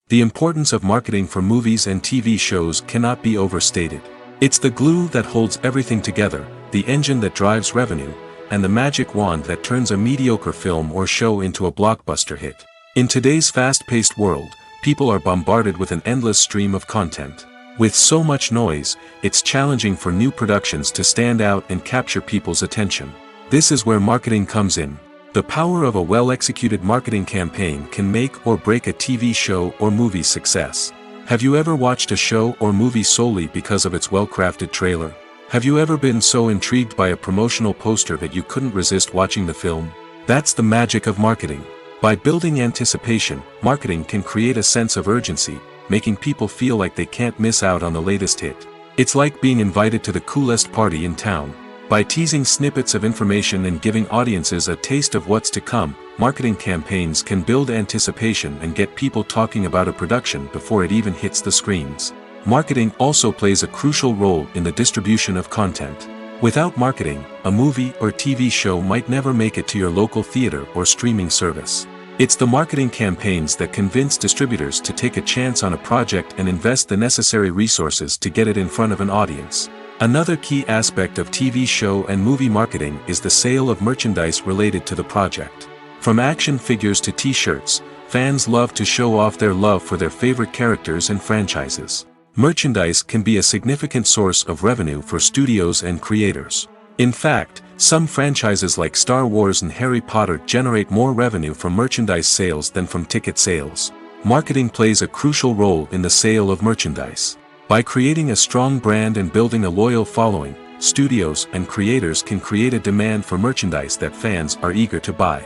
The importance of marketing for movies and TV shows cannot be overstated. It's the glue that holds everything together, the engine that drives revenue, and the magic wand that turns a mediocre film or show into a blockbuster hit. In today's fast-paced world, people are bombarded with an endless stream of content. With so much noise, it's challenging for new productions to stand out and capture people's attention. This is where marketing comes in. The power of a well-executed marketing campaign can make or break a TV show or movie's success. Have you ever watched a show or movie solely because of its well-crafted trailer? Have you ever been so intrigued by a promotional poster that you couldn't resist watching the film? That's the magic of marketing. By building anticipation, marketing can create a sense of urgency, making people feel like they can't miss out on the latest hit. It's like being invited to the coolest party in town. By teasing snippets of information and giving audiences a taste of what's to come, marketing campaigns can build anticipation and get people talking about a production before it even hits the screens. Marketing also plays a crucial role in the distribution of content. Without marketing, a movie or TV show might never make it to your local theater or streaming service. It's the marketing campaigns that convince distributors to take a chance on a project and invest the necessary resources to get it in front of an audience. Another key aspect of TV show and movie marketing is the sale of merchandise related to the project. From action figures to t-shirts, fans love to show off their love for their favorite characters and franchises. Merchandise can be a significant source of revenue for studios and creators. In fact, some franchises like Star Wars and Harry Potter generate more revenue from merchandise sales than from ticket sales. Marketing plays a crucial role in the sale of merchandise. By creating a strong brand and building a loyal following, studios and creators can create a demand for merchandise that fans are eager to buy.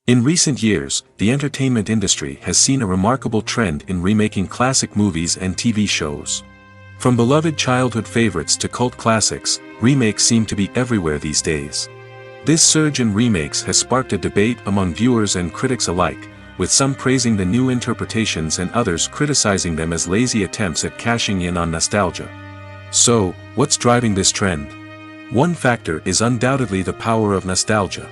In recent years, the entertainment industry has seen a remarkable trend in remaking classic movies and TV shows. From beloved childhood favorites to cult classics, remakes seem to be everywhere these days. This surge in remakes has sparked a debate among viewers and critics alike, with some praising the new interpretations and others criticizing them as lazy attempts at cashing in on nostalgia. So, what's driving this trend? One factor is undoubtedly the power of nostalgia.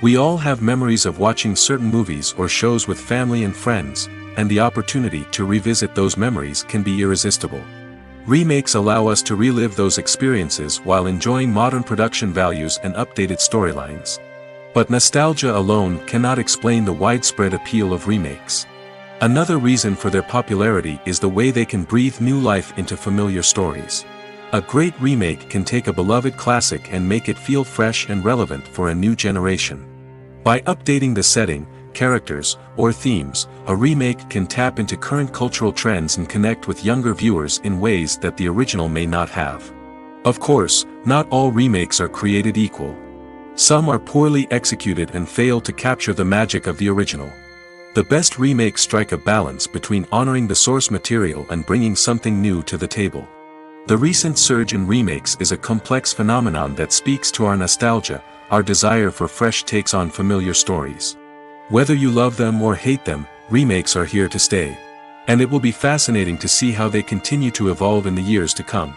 We all have memories of watching certain movies or shows with family and friends, and the opportunity to revisit those memories can be irresistible. Remakes allow us to relive those experiences while enjoying modern production values and updated storylines. But nostalgia alone cannot explain the widespread appeal of remakes. Another reason for their popularity is the way they can breathe new life into familiar stories. A great remake can take a beloved classic and make it feel fresh and relevant for a new generation. By updating the setting, characters, or themes, a remake can tap into current cultural trends and connect with younger viewers in ways that the original may not have. Of course, not all remakes are created equal. Some are poorly executed and fail to capture the magic of the original. The best remakes strike a balance between honoring the source material and bringing something new to the table. The recent surge in remakes is a complex phenomenon that speaks to our nostalgia, our desire for fresh takes on familiar stories. Whether you love them or hate them, remakes are here to stay. And it will be fascinating to see how they continue to evolve in the years to come.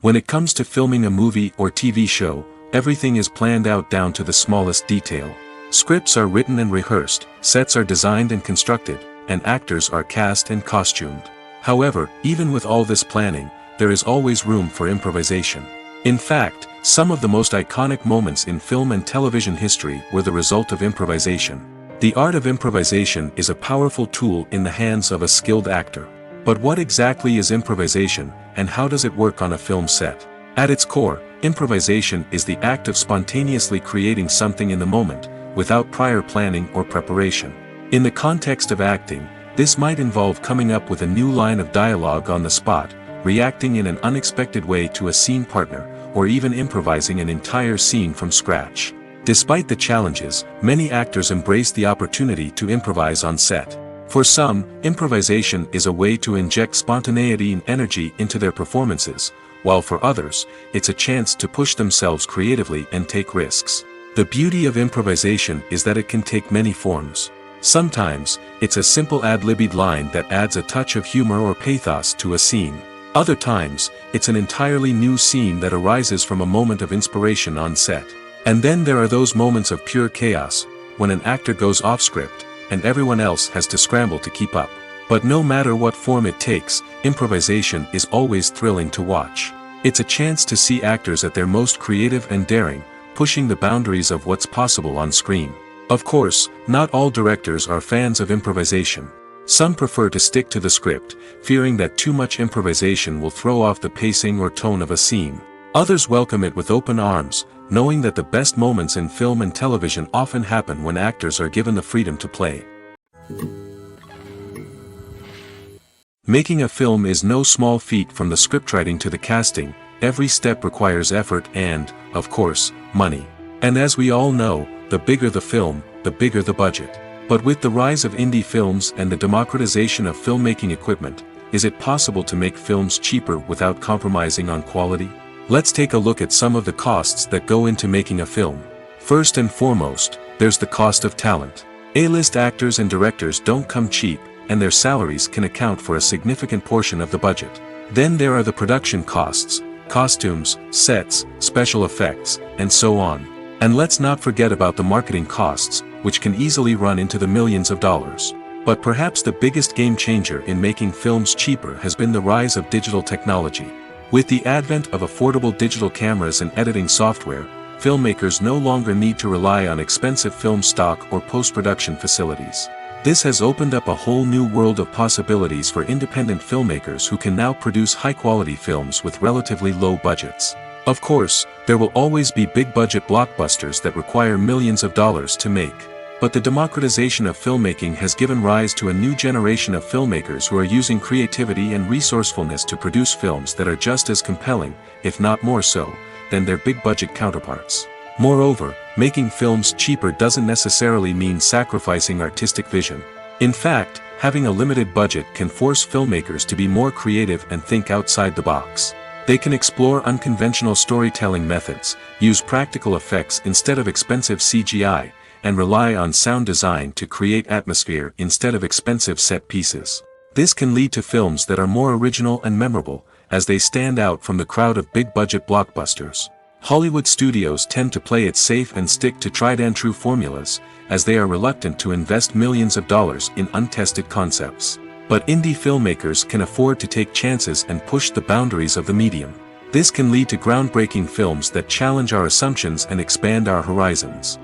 When it comes to filming a movie or TV show, everything is planned out down to the smallest detail. Scripts are written and rehearsed, sets are designed and constructed, and actors are cast and costumed. However, even with all this planning, there is always room for improvisation. In fact, some of the most iconic moments in film and television history were the result of improvisation. The art of improvisation is a powerful tool in the hands of a skilled actor. But what exactly is improvisation, and how does it work on a film set? At its core, improvisation is the act of spontaneously creating something in the moment, without prior planning or preparation. In the context of acting, this might involve coming up with a new line of dialogue on the spot, reacting in an unexpected way to a scene partner, or even improvising an entire scene from scratch. Despite the challenges, many actors embrace the opportunity to improvise on set. For some, improvisation is a way to inject spontaneity and energy into their performances, while for others, it's a chance to push themselves creatively and take risks. The beauty of improvisation is that it can take many forms. Sometimes, it's a simple ad-libbed line that adds a touch of humor or pathos to a scene. Other times, it's an entirely new scene that arises from a moment of inspiration on set. And then there are those moments of pure chaos, when an actor goes off script, and everyone else has to scramble to keep up. But no matter what form it takes, improvisation is always thrilling to watch. It's a chance to see actors at their most creative and daring, pushing the boundaries of what's possible on screen. Of course, not all directors are fans of improvisation. Some prefer to stick to the script, fearing that too much improvisation will throw off the pacing or tone of a scene. Others welcome it with open arms, knowing that the best moments in film and television often happen when actors are given the freedom to play. Making a film is no small feat. From the scriptwriting to the casting, every step requires effort and, of course, money. And as we all know, the bigger the film, the bigger the budget. But with the rise of indie films and the democratization of filmmaking equipment, is it possible to make films cheaper without compromising on quality? Let's take a look at some of the costs that go into making a film. First and foremost, there's the cost of talent. A-list actors and directors don't come cheap, and their salaries can account for a significant portion of the budget. Then there are the production costs, costumes, sets, special effects, and so on. And let's not forget about the marketing costs, which can easily run into the millions of dollars. But perhaps the biggest game changer in making films cheaper has been the rise of digital technology. With the advent of affordable digital cameras and editing software, filmmakers no longer need to rely on expensive film stock or post-production facilities. This has opened up a whole new world of possibilities for independent filmmakers who can now produce high-quality films with relatively low budgets. Of course, there will always be big-budget blockbusters that require millions of dollars to make. But the democratization of filmmaking has given rise to a new generation of filmmakers who are using creativity and resourcefulness to produce films that are just as compelling, if not more so, than their big-budget counterparts. Moreover, making films cheaper doesn't necessarily mean sacrificing artistic vision. In fact, having a limited budget can force filmmakers to be more creative and think outside the box. They can explore unconventional storytelling methods, use practical effects instead of expensive CGI, and rely on sound design to create atmosphere instead of expensive set pieces. This can lead to films that are more original and memorable, as they stand out from the crowd of big-budget blockbusters. Hollywood studios tend to play it safe and stick to tried-and-true formulas, as they are reluctant to invest millions of dollars in untested concepts. But indie filmmakers can afford to take chances and push the boundaries of the medium. This can lead to groundbreaking films that challenge our assumptions and expand our horizons.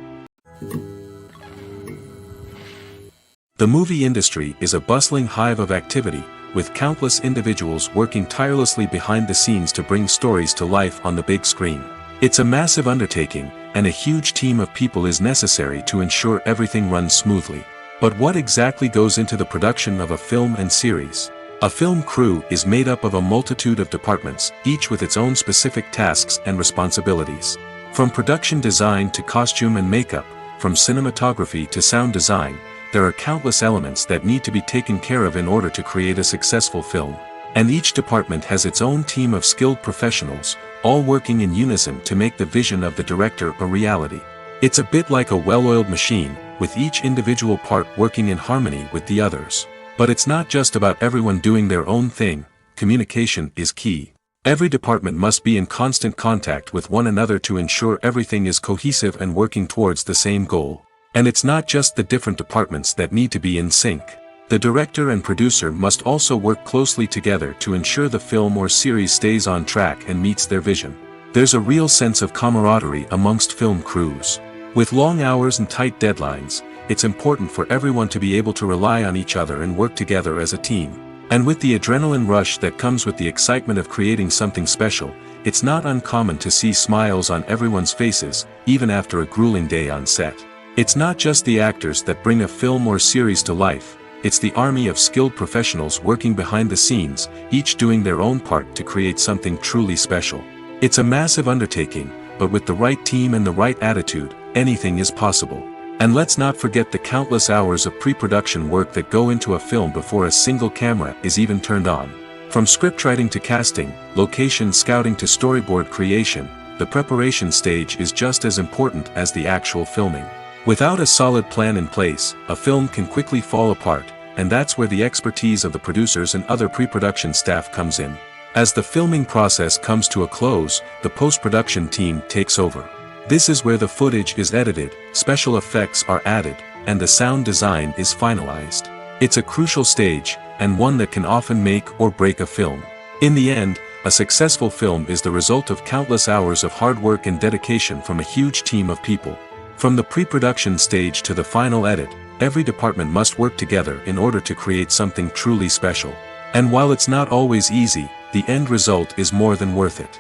The movie industry is a bustling hive of activity, with countless individuals working tirelessly behind the scenes to bring stories to life on the big screen. It's a massive undertaking, and a huge team of people is necessary to ensure everything runs smoothly. But what exactly goes into the production of a film and series? A film crew is made up of a multitude of departments, each with its own specific tasks and responsibilities. From production design to costume and makeup, from cinematography to sound design, there are countless elements that need to be taken care of in order to create a successful film. And each department has its own team of skilled professionals, all working in unison to make the vision of the director a reality. It's a bit like a well-oiled machine, with each individual part working in harmony with the others. But it's not just about everyone doing their own thing. Communication is key. Every department must be in constant contact with one another to ensure everything is cohesive and working towards the same goal. And it's not just the different departments that need to be in sync. The director and producer must also work closely together to ensure the film or series stays on track and meets their vision. There's a real sense of camaraderie amongst film crews. With long hours and tight deadlines, it's important for everyone to be able to rely on each other and work together as a team. And with the adrenaline rush that comes with the excitement of creating something special, it's not uncommon to see smiles on everyone's faces, even after a grueling day on set. It's not just the actors that bring a film or series to life, it's the army of skilled professionals working behind the scenes, each doing their own part to create something truly special. It's a massive undertaking, but with the right team and the right attitude, anything is possible. And let's not forget the countless hours of pre-production work that go into a film before a single camera is even turned on. From scriptwriting to casting, location scouting to storyboard creation, the preparation stage is just as important as the actual filming. Without a solid plan in place, a film can quickly fall apart, and that's where the expertise of the producers and other pre-production staff comes in. As the filming process comes to a close, the post-production team takes over. This is where the footage is edited, special effects are added, and the sound design is finalized. It's a crucial stage, and one that can often make or break a film. In the end, a successful film is the result of countless hours of hard work and dedication from a huge team of people. From the pre-production stage to the final edit, every department must work together in order to create something truly special. And while it's not always easy, the end result is more than worth it.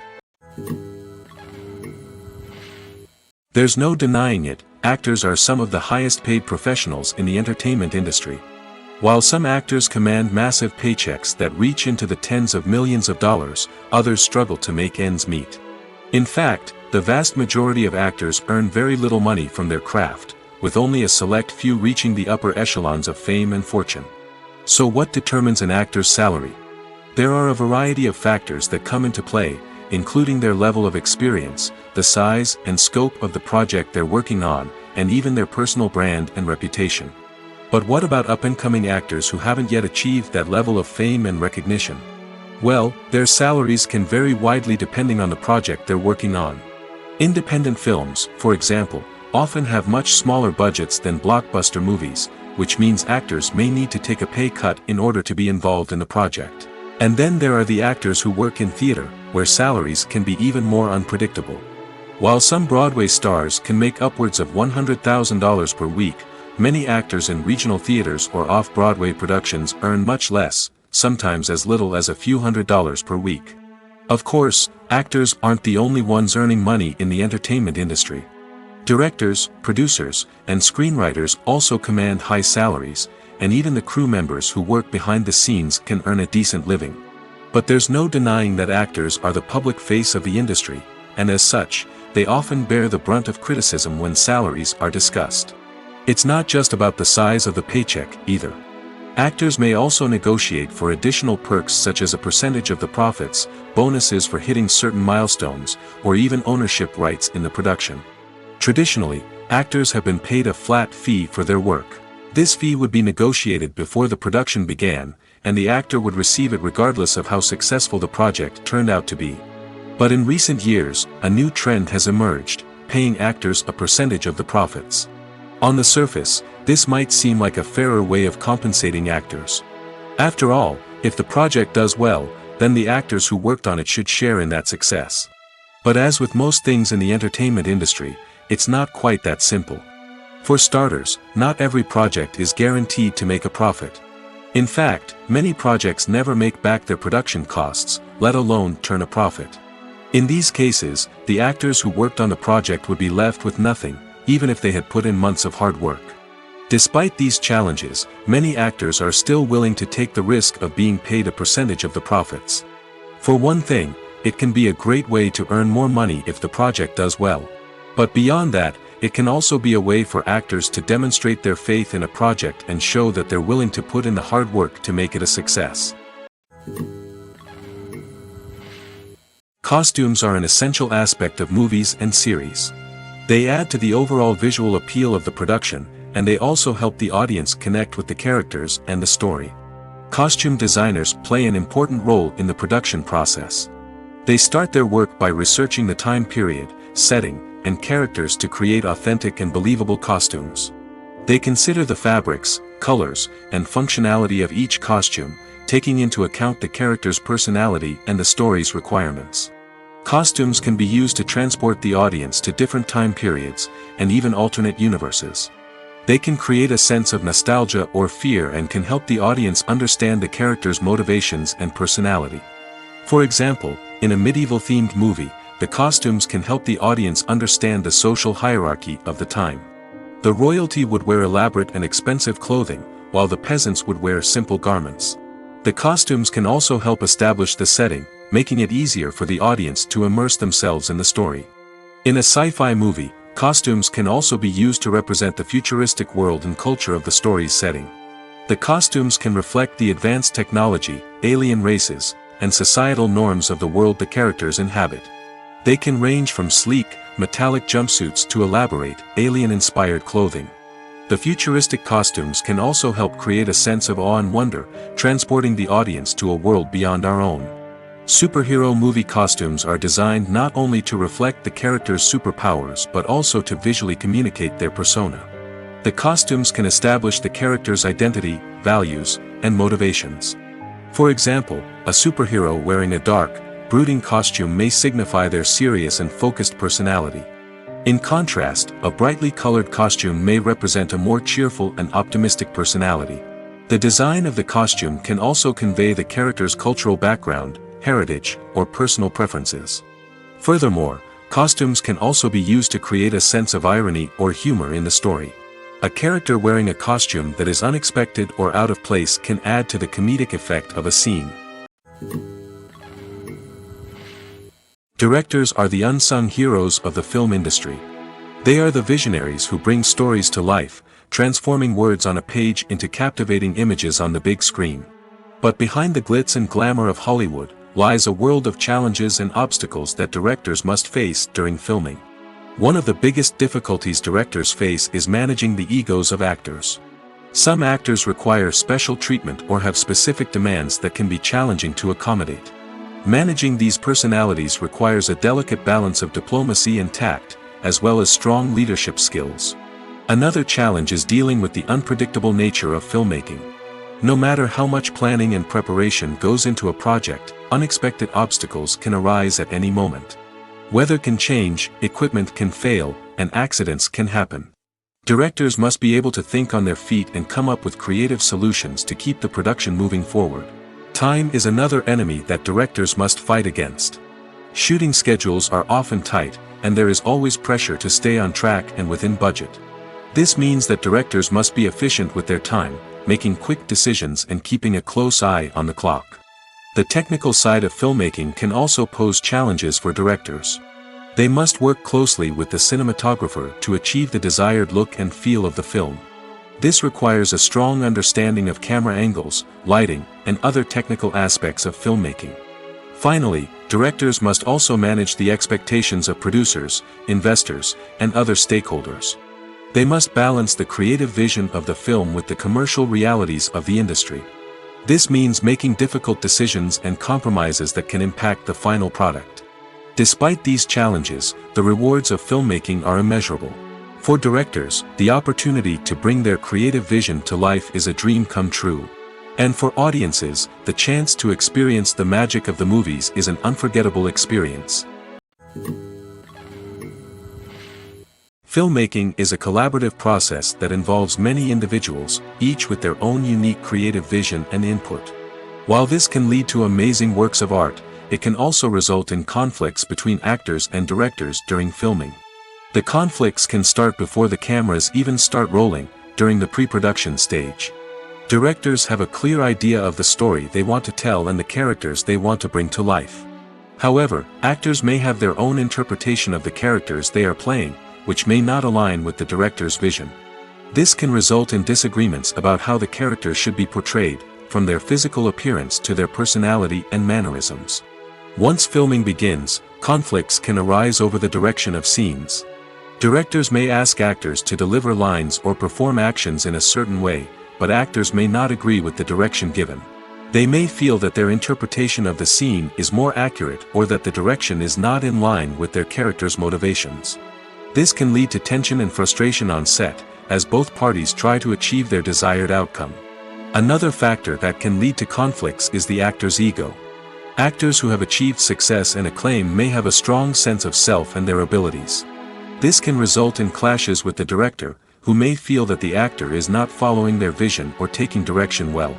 There's no denying it, actors are some of the highest paid professionals in the entertainment industry. While some actors command massive paychecks that reach into the tens of millions of dollars, others struggle to make ends meet. In fact, the vast majority of actors earn very little money from their craft, with only a select few reaching the upper echelons of fame and fortune. So what determines an actor's salary? There are a variety of factors that come into play, including their level of experience, the size and scope of the project they're working on, and even their personal brand and reputation. But what about up-and-coming actors who haven't yet achieved that level of fame and recognition? Well, their salaries can vary widely depending on the project they're working on. Independent films, for example, often have much smaller budgets than blockbuster movies, which means actors may need to take a pay cut in order to be involved in the project. And then there are the actors who work in theater, where salaries can be even more unpredictable. While some Broadway stars can make upwards of $100,000 per week, many actors in regional theaters or off-Broadway productions earn much less, sometimes as little as a few $100s per week. Of course, actors aren't the only ones earning money in the entertainment industry. Directors, producers, and screenwriters also command high salaries, and even the crew members who work behind the scenes can earn a decent living. But there's no denying that actors are the public face of the industry, and as such, they often bear the brunt of criticism when salaries are discussed. It's not just about the size of the paycheck, either. Actors may also negotiate for additional perks such as a percentage of the profits, bonuses for hitting certain milestones, or even ownership rights in the production. Traditionally, actors have been paid a flat fee for their work. This fee would be negotiated before the production began, and the actor would receive it regardless of how successful the project turned out to be. But in recent years, a new trend has emerged, paying actors a percentage of the profits. On the surface, this might seem like a fairer way of compensating actors. After all, if the project does well, then the actors who worked on it should share in that success. But as with most things in the entertainment industry, it's not quite that simple. For starters, not every project is guaranteed to make a profit. In fact, many projects never make back their production costs, let alone turn a profit. In these cases, the actors who worked on the project would be left with nothing, even if they had put in months of hard work. Despite these challenges, many actors are still willing to take the risk of being paid a percentage of the profits. For one thing, it can be a great way to earn more money if the project does well. But beyond that, it can also be a way for actors to demonstrate their faith in a project and show that they're willing to put in the hard work to make it a success. Costumes are an essential aspect of movies and series. They add to the overall visual appeal of the production, and they also help the audience connect with the characters and the story. Costume designers play an important role in the production process. They start their work by researching the time period, setting, and characters to create authentic and believable costumes. They consider the fabrics, colors, and functionality of each costume, taking into account the character's personality and the story's requirements. Costumes can be used to transport the audience to different time periods, and even alternate universes. They can create a sense of nostalgia or fear and can help the audience understand the character's motivations and personality. For example, in a medieval-themed movie, the costumes can help the audience understand the social hierarchy of the time. The royalty would wear elaborate and expensive clothing, while the peasants would wear simple garments. The costumes can also help establish the setting, making it easier for the audience to immerse themselves in the story. In a sci-fi movie, Costumes can also be used to represent the futuristic world and culture of the story's setting. The costumes can reflect the advanced technology, alien races, and societal norms of the world the characters inhabit. They can range from sleek, metallic jumpsuits to elaborate, alien-inspired clothing. The futuristic costumes can also help create a sense of awe and wonder, transporting the audience to a world beyond our own. Superhero movie costumes are designed not only to reflect the character's superpowers but also to visually communicate their persona. The costumes can establish the character's identity, values, and motivations. For example, a superhero wearing a dark, brooding costume may signify their serious and focused personality. In contrast, a brightly colored costume may represent a more cheerful and optimistic personality. The design of the costume can also convey the character's cultural background, heritage, or personal preferences. Furthermore, costumes can also be used to create a sense of irony or humor in the story. A character wearing a costume that is unexpected or out of place can add to the comedic effect of a scene. Directors are the unsung heroes of the film industry. They are the visionaries who bring stories to life, transforming words on a page into captivating images on the big screen. But behind the glitz and glamour of Hollywood lies a world of challenges and obstacles that directors must face during filming. One of the biggest difficulties directors face is managing the egos of actors. Some actors require special treatment or have specific demands that can be challenging to accommodate. Managing these personalities requires a delicate balance of diplomacy and tact, as well as strong leadership skills. Another challenge is dealing with the unpredictable nature of filmmaking. No matter how much planning and preparation goes into a project, unexpected obstacles can arise at any moment. Weather can change, equipment can fail, and accidents can happen. Directors must be able to think on their feet and come up with creative solutions to keep the production moving forward. Time is another enemy that directors must fight against. Shooting schedules are often tight, and there is always pressure to stay on track and within budget. This means that directors must be efficient with their time, making quick decisions and keeping a close eye on the clock. The technical side of filmmaking can also pose challenges for directors. They must work closely with the cinematographer to achieve the desired look and feel of the film. This requires a strong understanding of camera angles, lighting, and other technical aspects of filmmaking. Finally, directors must also manage the expectations of producers, investors, and other stakeholders. They must balance the creative vision of the film with the commercial realities of the industry. This means making difficult decisions and compromises that can impact the final product. Despite these challenges, the rewards of filmmaking are immeasurable. For directors, the opportunity to bring their creative vision to life is a dream come true. And for audiences, the chance to experience the magic of the movies is an unforgettable experience. Filmmaking is a collaborative process that involves many individuals, each with their own unique creative vision and input. While this can lead to amazing works of art, it can also result in conflicts between actors and directors during filming. The conflicts can start before the cameras even start rolling, during the pre-production stage. Directors have a clear idea of the story they want to tell and the characters they want to bring to life. However, actors may have their own interpretation of the characters they are playing, which may not align with the director's vision. This can result in disagreements about how the characters should be portrayed, from their physical appearance to their personality and mannerisms. Once filming begins, conflicts can arise over the direction of scenes. Directors may ask actors to deliver lines or perform actions in a certain way, but actors may not agree with the direction given. They may feel that their interpretation of the scene is more accurate or that the direction is not in line with their character's motivations. This can lead to tension and frustration on set, as both parties try to achieve their desired outcome. Another factor that can lead to conflicts is the actor's ego. Actors who have achieved success and acclaim may have a strong sense of self and their abilities. This can result in clashes with the director, who may feel that the actor is not following their vision or taking direction well.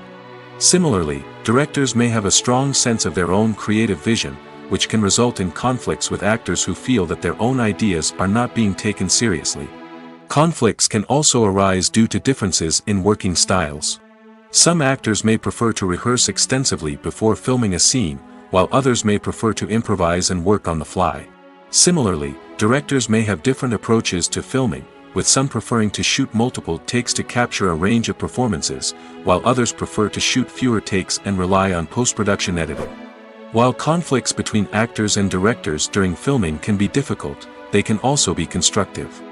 Similarly, directors may have a strong sense of their own creative vision, which can result in conflicts with actors who feel that their own ideas are not being taken seriously. Conflicts can also arise due to differences in working styles. Some actors may prefer to rehearse extensively before filming a scene, while others may prefer to improvise and work on the fly. Similarly, Directors may have different approaches to filming, with some preferring to shoot multiple takes to capture a range of performances, while others prefer to shoot fewer takes and rely on post-production editing. While conflicts between actors and directors during filming can be difficult, they can also be constructive.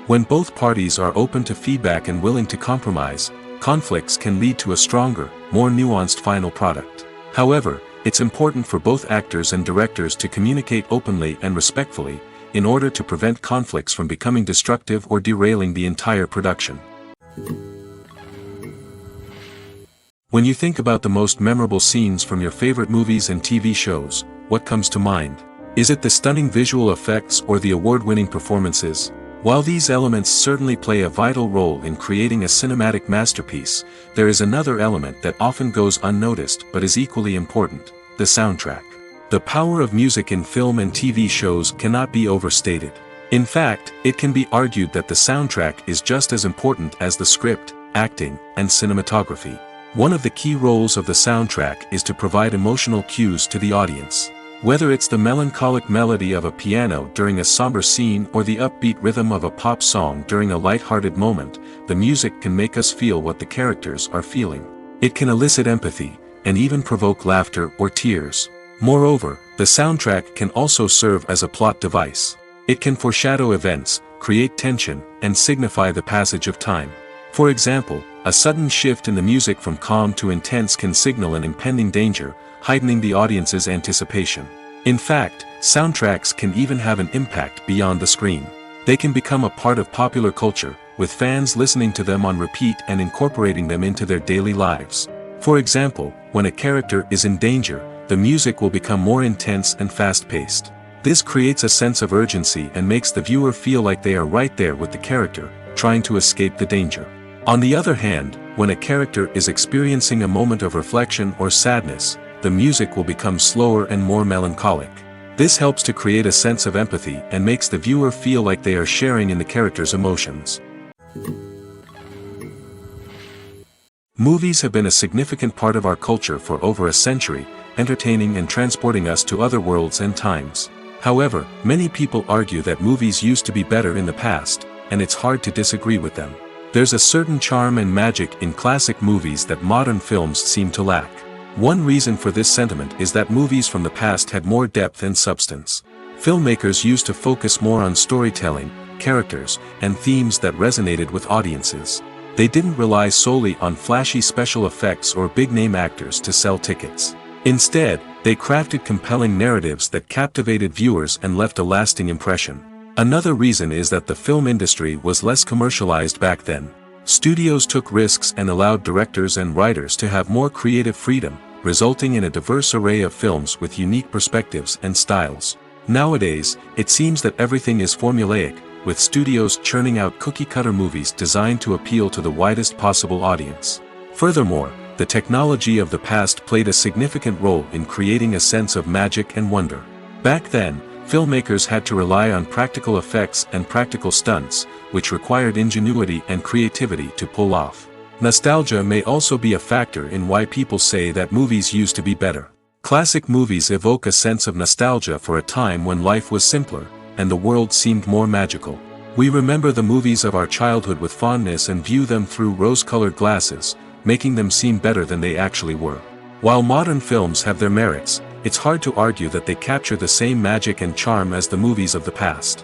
When both parties are open to feedback and willing to compromise, conflicts can lead to a stronger, more nuanced final product. However, it's important for both actors and directors to communicate openly and respectfully, in order to prevent conflicts from becoming destructive or derailing the entire production. When you think about the most memorable scenes from your favorite movies and TV shows, what comes to mind? Is it the stunning visual effects or the award-winning performances? While these elements certainly play a vital role in creating a cinematic masterpiece, there is another element that often goes unnoticed but is equally important: the soundtrack. The power of music in film and TV shows cannot be overstated. In fact, it can be argued that the soundtrack is just as important as the script, acting, and cinematography. One of the key roles of the soundtrack is to provide emotional cues to the audience. Whether it's the melancholic melody of a piano during a somber scene or the upbeat rhythm of a pop song during a light-hearted moment, the music can make us feel what the characters are feeling. It can elicit empathy, and even provoke laughter or tears. Moreover, the soundtrack can also serve as a plot device. It can foreshadow events, create tension, and signify the passage of time. For example, a sudden shift in the music from calm to intense can signal an impending danger, heightening the audience's anticipation. In fact, soundtracks can even have an impact beyond the screen. They can become a part of popular culture, with fans listening to them on repeat and incorporating them into their daily lives. For example, when a character is in danger, the music will become more intense and fast-paced. This creates a sense of urgency and makes the viewer feel like they are right there with the character, trying to escape the danger. On the other hand, when a character is experiencing a moment of reflection or sadness, the music will become slower and more melancholic. This helps to create a sense of empathy and makes the viewer feel like they are sharing in the character's emotions. Movies have been a significant part of our culture for over a century, entertaining and transporting us to other worlds and times. However, many people argue that movies used to be better in the past, and it's hard to disagree with them. There's a certain charm and magic in classic movies that modern films seem to lack. One reason for this sentiment is that movies from the past had more depth and substance. Filmmakers used to focus more on storytelling, characters, and themes that resonated with audiences. They didn't rely solely on flashy special effects or big-name actors to sell tickets. Instead, they crafted compelling narratives that captivated viewers and left a lasting impression. Another reason is that the film industry was less commercialized back then. Studios took risks and allowed directors and writers to have more creative freedom, resulting in a diverse array of films with unique perspectives and styles. Nowadays, it seems that everything is formulaic, with studios churning out cookie-cutter movies designed to appeal to the widest possible audience. Furthermore, the technology of the past played a significant role in creating a sense of magic and wonder. Back then, filmmakers had to rely on practical effects and practical stunts, which required ingenuity and creativity to pull off. Nostalgia may also be a factor in why people say that movies used to be better. Classic movies evoke a sense of nostalgia for a time when life was simpler, and the world seemed more magical. We remember the movies of our childhood with fondness and view them through rose-colored glasses, making them seem better than they actually were. While modern films have their merits, it's hard to argue that they capture the same magic and charm as the movies of the past.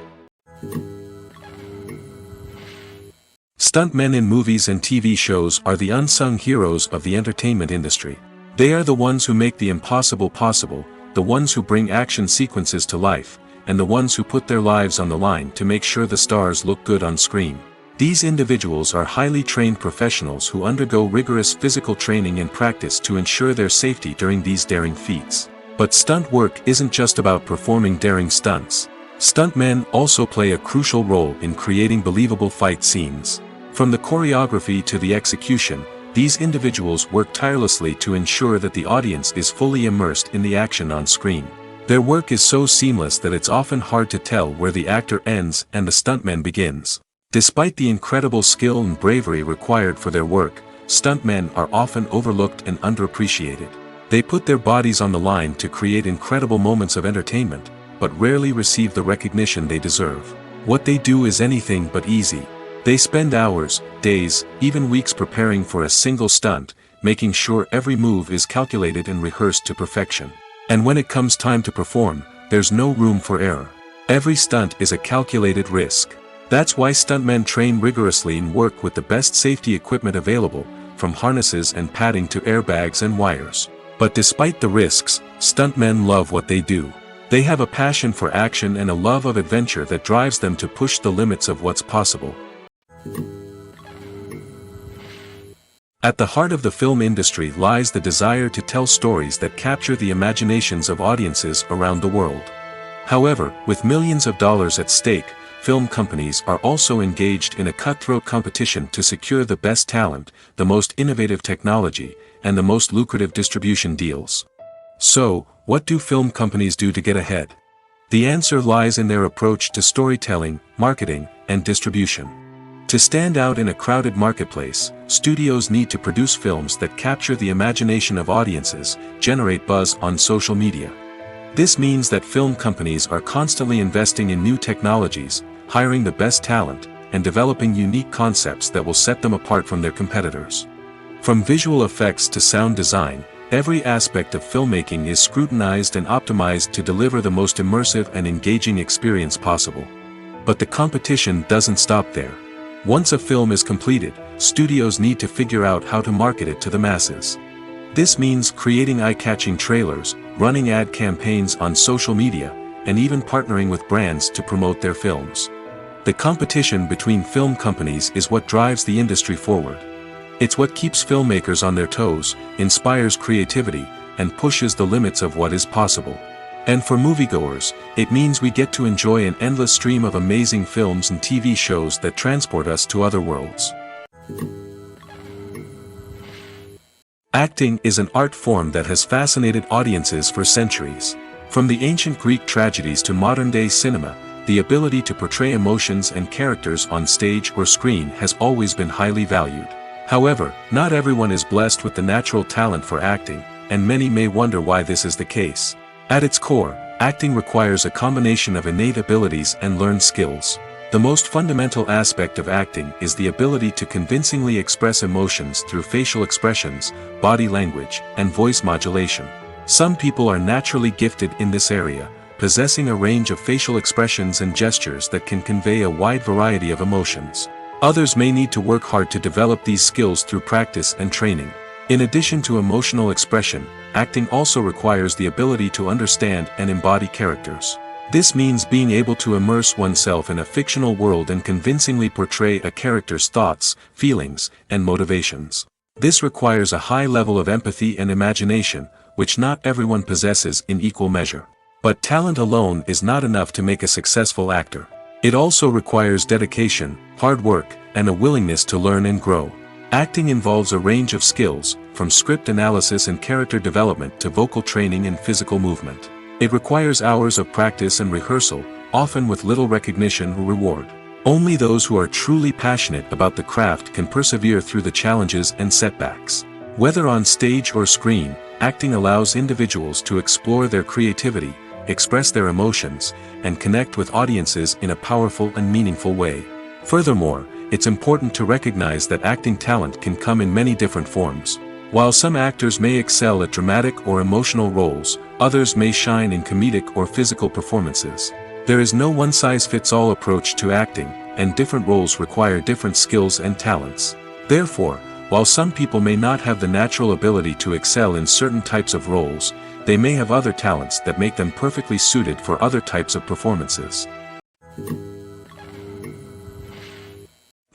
Stuntmen in movies and TV shows are the unsung heroes of the entertainment industry. They are the ones who make the impossible possible, the ones who bring action sequences to life, and the ones who put their lives on the line to make sure the stars look good on screen. These individuals are highly trained professionals who undergo rigorous physical training and practice to ensure their safety during these daring feats. But stunt work isn't just about performing daring stunts. Stuntmen also play a crucial role in creating believable fight scenes. From the choreography to the execution, these individuals work tirelessly to ensure that the audience is fully immersed in the action on screen. Their work is so seamless that it's often hard to tell where the actor ends and the stuntman begins. Despite the incredible skill and bravery required for their work, stuntmen are often overlooked and underappreciated. They put their bodies on the line to create incredible moments of entertainment, but rarely receive the recognition they deserve. What they do is anything but easy. They spend hours, days, even weeks preparing for a single stunt, making sure every move is calculated and rehearsed to perfection. And when it comes time to perform, there's no room for error. Every stunt is a calculated risk. That's why stuntmen train rigorously and work with the best safety equipment available, from harnesses and padding to airbags and wires. But despite the risks, stuntmen love what they do. They have a passion for action and a love of adventure that drives them to push the limits of what's possible. At the heart of the film industry lies the desire to tell stories that capture the imaginations of audiences around the world. However, with millions of dollars at stake, film companies are also engaged in a cutthroat competition to secure the best talent, the most innovative technology, and the most lucrative distribution deals. So, what do film companies do to get ahead? The answer lies in their approach to storytelling, marketing, and distribution. To stand out in a crowded marketplace, studios need to produce films that capture the imagination of audiences, generate buzz on social media. This means that film companies are constantly investing in new technologies, hiring the best talent, and developing unique concepts that will set them apart from their competitors. From visual effects to sound design, every aspect of filmmaking is scrutinized and optimized to deliver the most immersive and engaging experience possible. But the competition doesn't stop there. Once a film is completed, studios need to figure out how to market it to the masses. This means creating eye-catching trailers, running ad campaigns on social media, and even partnering with brands to promote their films. The competition between film companies is what drives the industry forward. It's what keeps filmmakers on their toes, inspires creativity, and pushes the limits of what is possible. And for moviegoers, it means we get to enjoy an endless stream of amazing films and TV shows that transport us to other worlds. Acting is an art form that has fascinated audiences for centuries. From the ancient Greek tragedies to modern-day cinema, the ability to portray emotions and characters on stage or screen has always been highly valued. However, not everyone is blessed with the natural talent for acting, and many may wonder why this is the case. At its core, acting requires a combination of innate abilities and learned skills. The most fundamental aspect of acting is the ability to convincingly express emotions through facial expressions, body language, and voice modulation. Some people are naturally gifted in this area, possessing a range of facial expressions and gestures that can convey a wide variety of emotions. Others may need to work hard to develop these skills through practice and training. In addition to emotional expression, acting also requires the ability to understand and embody characters. This means being able to immerse oneself in a fictional world and convincingly portray a character's thoughts, feelings, and motivations. This requires a high level of empathy and imagination, which not everyone possesses in equal measure. But talent alone is not enough to make a successful actor. It also requires dedication, hard work, and a willingness to learn and grow. Acting involves a range of skills, from script analysis and character development to vocal training and physical movement. It requires hours of practice and rehearsal, often with little recognition or reward. Only those who are truly passionate about the craft can persevere through the challenges and setbacks. Whether on stage or screen, acting allows individuals to explore their creativity, express their emotions, and connect with audiences in a powerful and meaningful way. Furthermore, it's important to recognize that acting talent can come in many different forms. While some actors may excel at dramatic or emotional roles, others may shine in comedic or physical performances. There is no one-size-fits-all approach to acting, and different roles require different skills and talents. Therefore, while some people may not have the natural ability to excel in certain types of roles, they may have other talents that make them perfectly suited for other types of performances.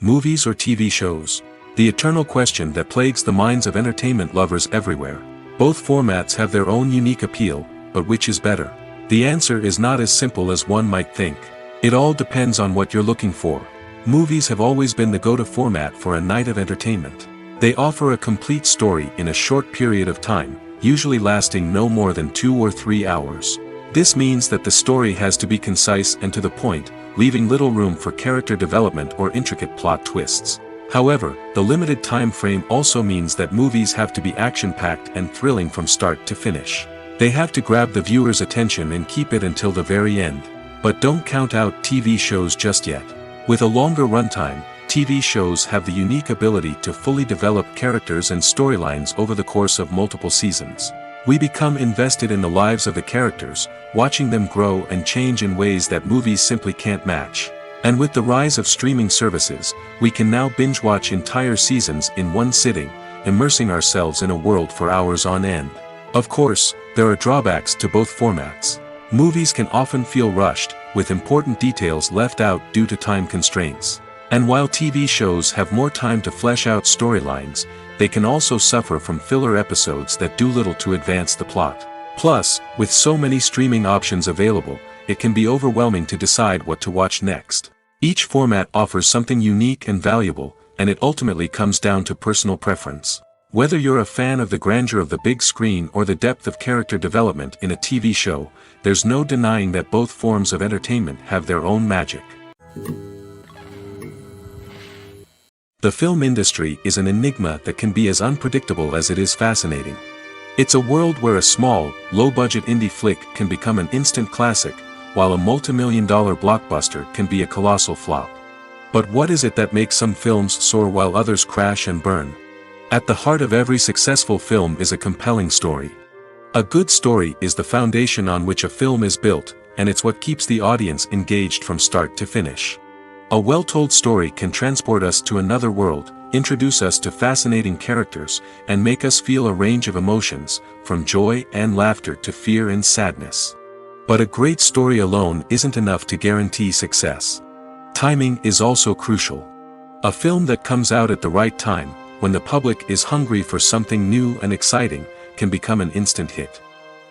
Movies or TV shows? The eternal question that plagues the minds of entertainment lovers everywhere. Both formats have their own unique appeal, but which is better? The answer is not as simple as one might think. It all depends on what you're looking for. Movies have always been the go-to format for a night of entertainment. They offer a complete story in a short period of time, usually lasting no more than 2 or 3 hours. This means that the story has to be concise and to the point, leaving little room for character development or intricate plot twists. However, the limited time frame also means that movies have to be action-packed and thrilling from start to finish. They have to grab the viewer's attention and keep it until the very end. But don't count out TV shows just yet. With a longer runtime, TV shows have the unique ability to fully develop characters and storylines over the course of multiple seasons. We become invested in the lives of the characters, watching them grow and change in ways that movies simply can't match. And with the rise of streaming services, we can now binge-watch entire seasons in one sitting, immersing ourselves in a world for hours on end. Of course, there are drawbacks to both formats. Movies can often feel rushed, with important details left out due to time constraints. And while TV shows have more time to flesh out storylines, they can also suffer from filler episodes that do little to advance the plot. Plus, with so many streaming options available, it can be overwhelming to decide what to watch next. Each format offers something unique and valuable, and it ultimately comes down to personal preference. Whether you're a fan of the grandeur of the big screen or the depth of character development in a TV show, there's no denying that both forms of entertainment have their own magic. The film industry is an enigma that can be as unpredictable as it is fascinating. It's a world where a small, low-budget indie flick can become an instant classic, while a multi-million-dollar blockbuster can be a colossal flop. But what is it that makes some films soar while others crash and burn? At the heart of every successful film is a compelling story. A good story is the foundation on which a film is built, and it's what keeps the audience engaged from start to finish. A well-told story can transport us to another world, introduce us to fascinating characters, and make us feel a range of emotions, from joy and laughter to fear and sadness. But a great story alone isn't enough to guarantee success. Timing is also crucial. A film that comes out at the right time, when the public is hungry for something new and exciting, can become an instant hit.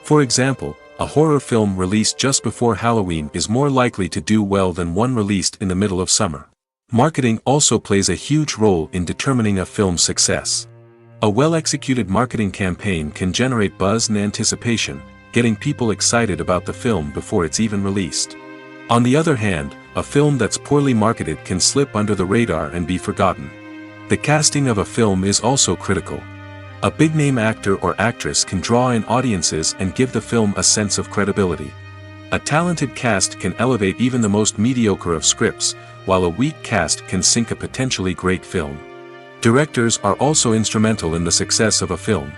For example, a horror film released just before Halloween is more likely to do well than one released in the middle of summer. Marketing also plays a huge role in determining a film's success. A well-executed marketing campaign can generate buzz and anticipation, getting people excited about the film before it's even released. On the other hand, a film that's poorly marketed can slip under the radar and be forgotten. The casting of a film is also critical. A big-name actor or actress can draw in audiences and give the film a sense of credibility. A talented cast can elevate even the most mediocre of scripts, while a weak cast can sink a potentially great film. Directors are also instrumental in the success of a film.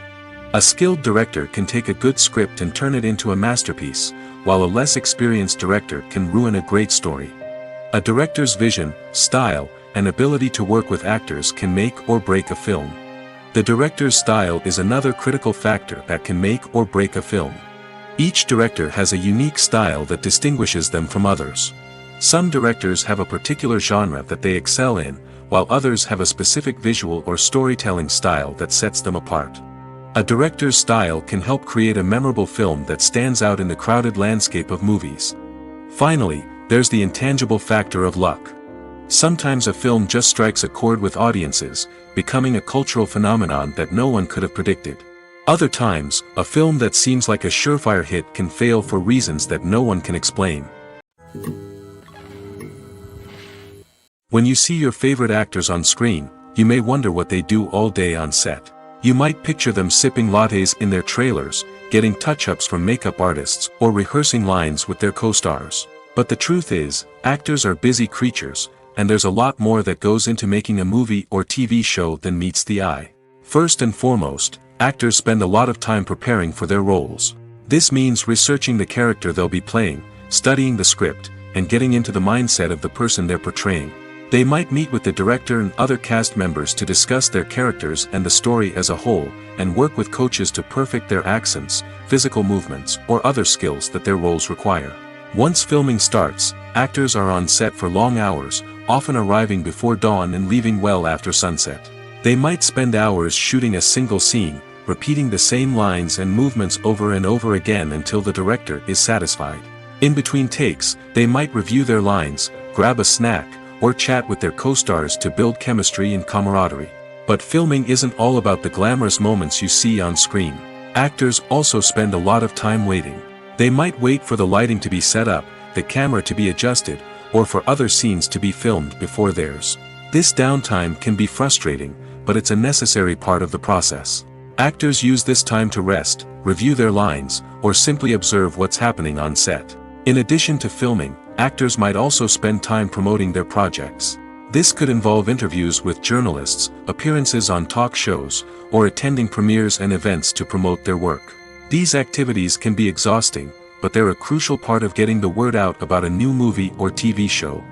A skilled director can take a good script and turn it into a masterpiece, while a less experienced director can ruin a great story. A director's vision, style, and ability to work with actors can make or break a film. The director's style is another critical factor that can make or break a film. Each director has a unique style that distinguishes them from others. Some directors have a particular genre that they excel in, while others have a specific visual or storytelling style that sets them apart. A director's style can help create a memorable film that stands out in the crowded landscape of movies. Finally, there's the intangible factor of luck. Sometimes a film just strikes a chord with audiences, becoming a cultural phenomenon that no one could have predicted. Other times, a film that seems like a surefire hit can fail for reasons that no one can explain. When you see your favorite actors on screen, you may wonder what they do all day on set. You might picture them sipping lattes in their trailers, getting touch-ups from makeup artists, or rehearsing lines with their co-stars. But the truth is, actors are busy creatures, and there's a lot more that goes into making a movie or TV show than meets the eye. First and foremost, actors spend a lot of time preparing for their roles. This means researching the character they'll be playing, studying the script, and getting into the mindset of the person they're portraying. They might meet with the director and other cast members to discuss their characters and the story as a whole, and work with coaches to perfect their accents, physical movements, or other skills that their roles require. Once filming starts, actors are on set for long hours, often arriving before dawn and leaving well after sunset. They might spend hours shooting a single scene, repeating the same lines and movements over and over again until the director is satisfied. In between takes, they might review their lines, grab a snack, or chat with their co-stars to build chemistry and camaraderie. But filming isn't all about the glamorous moments you see on screen. Actors also spend a lot of time waiting. They might wait for the lighting to be set up, the camera to be adjusted, or for other scenes to be filmed before theirs. This downtime can be frustrating, but it's a necessary part of the process. Actors use this time to rest, review their lines, or simply observe what's happening on set. In addition to filming, actors might also spend time promoting their projects. This could involve interviews with journalists, appearances on talk shows, or attending premieres and events to promote their work. These activities can be exhausting, but they're a crucial part of getting the word out about a new movie or TV show.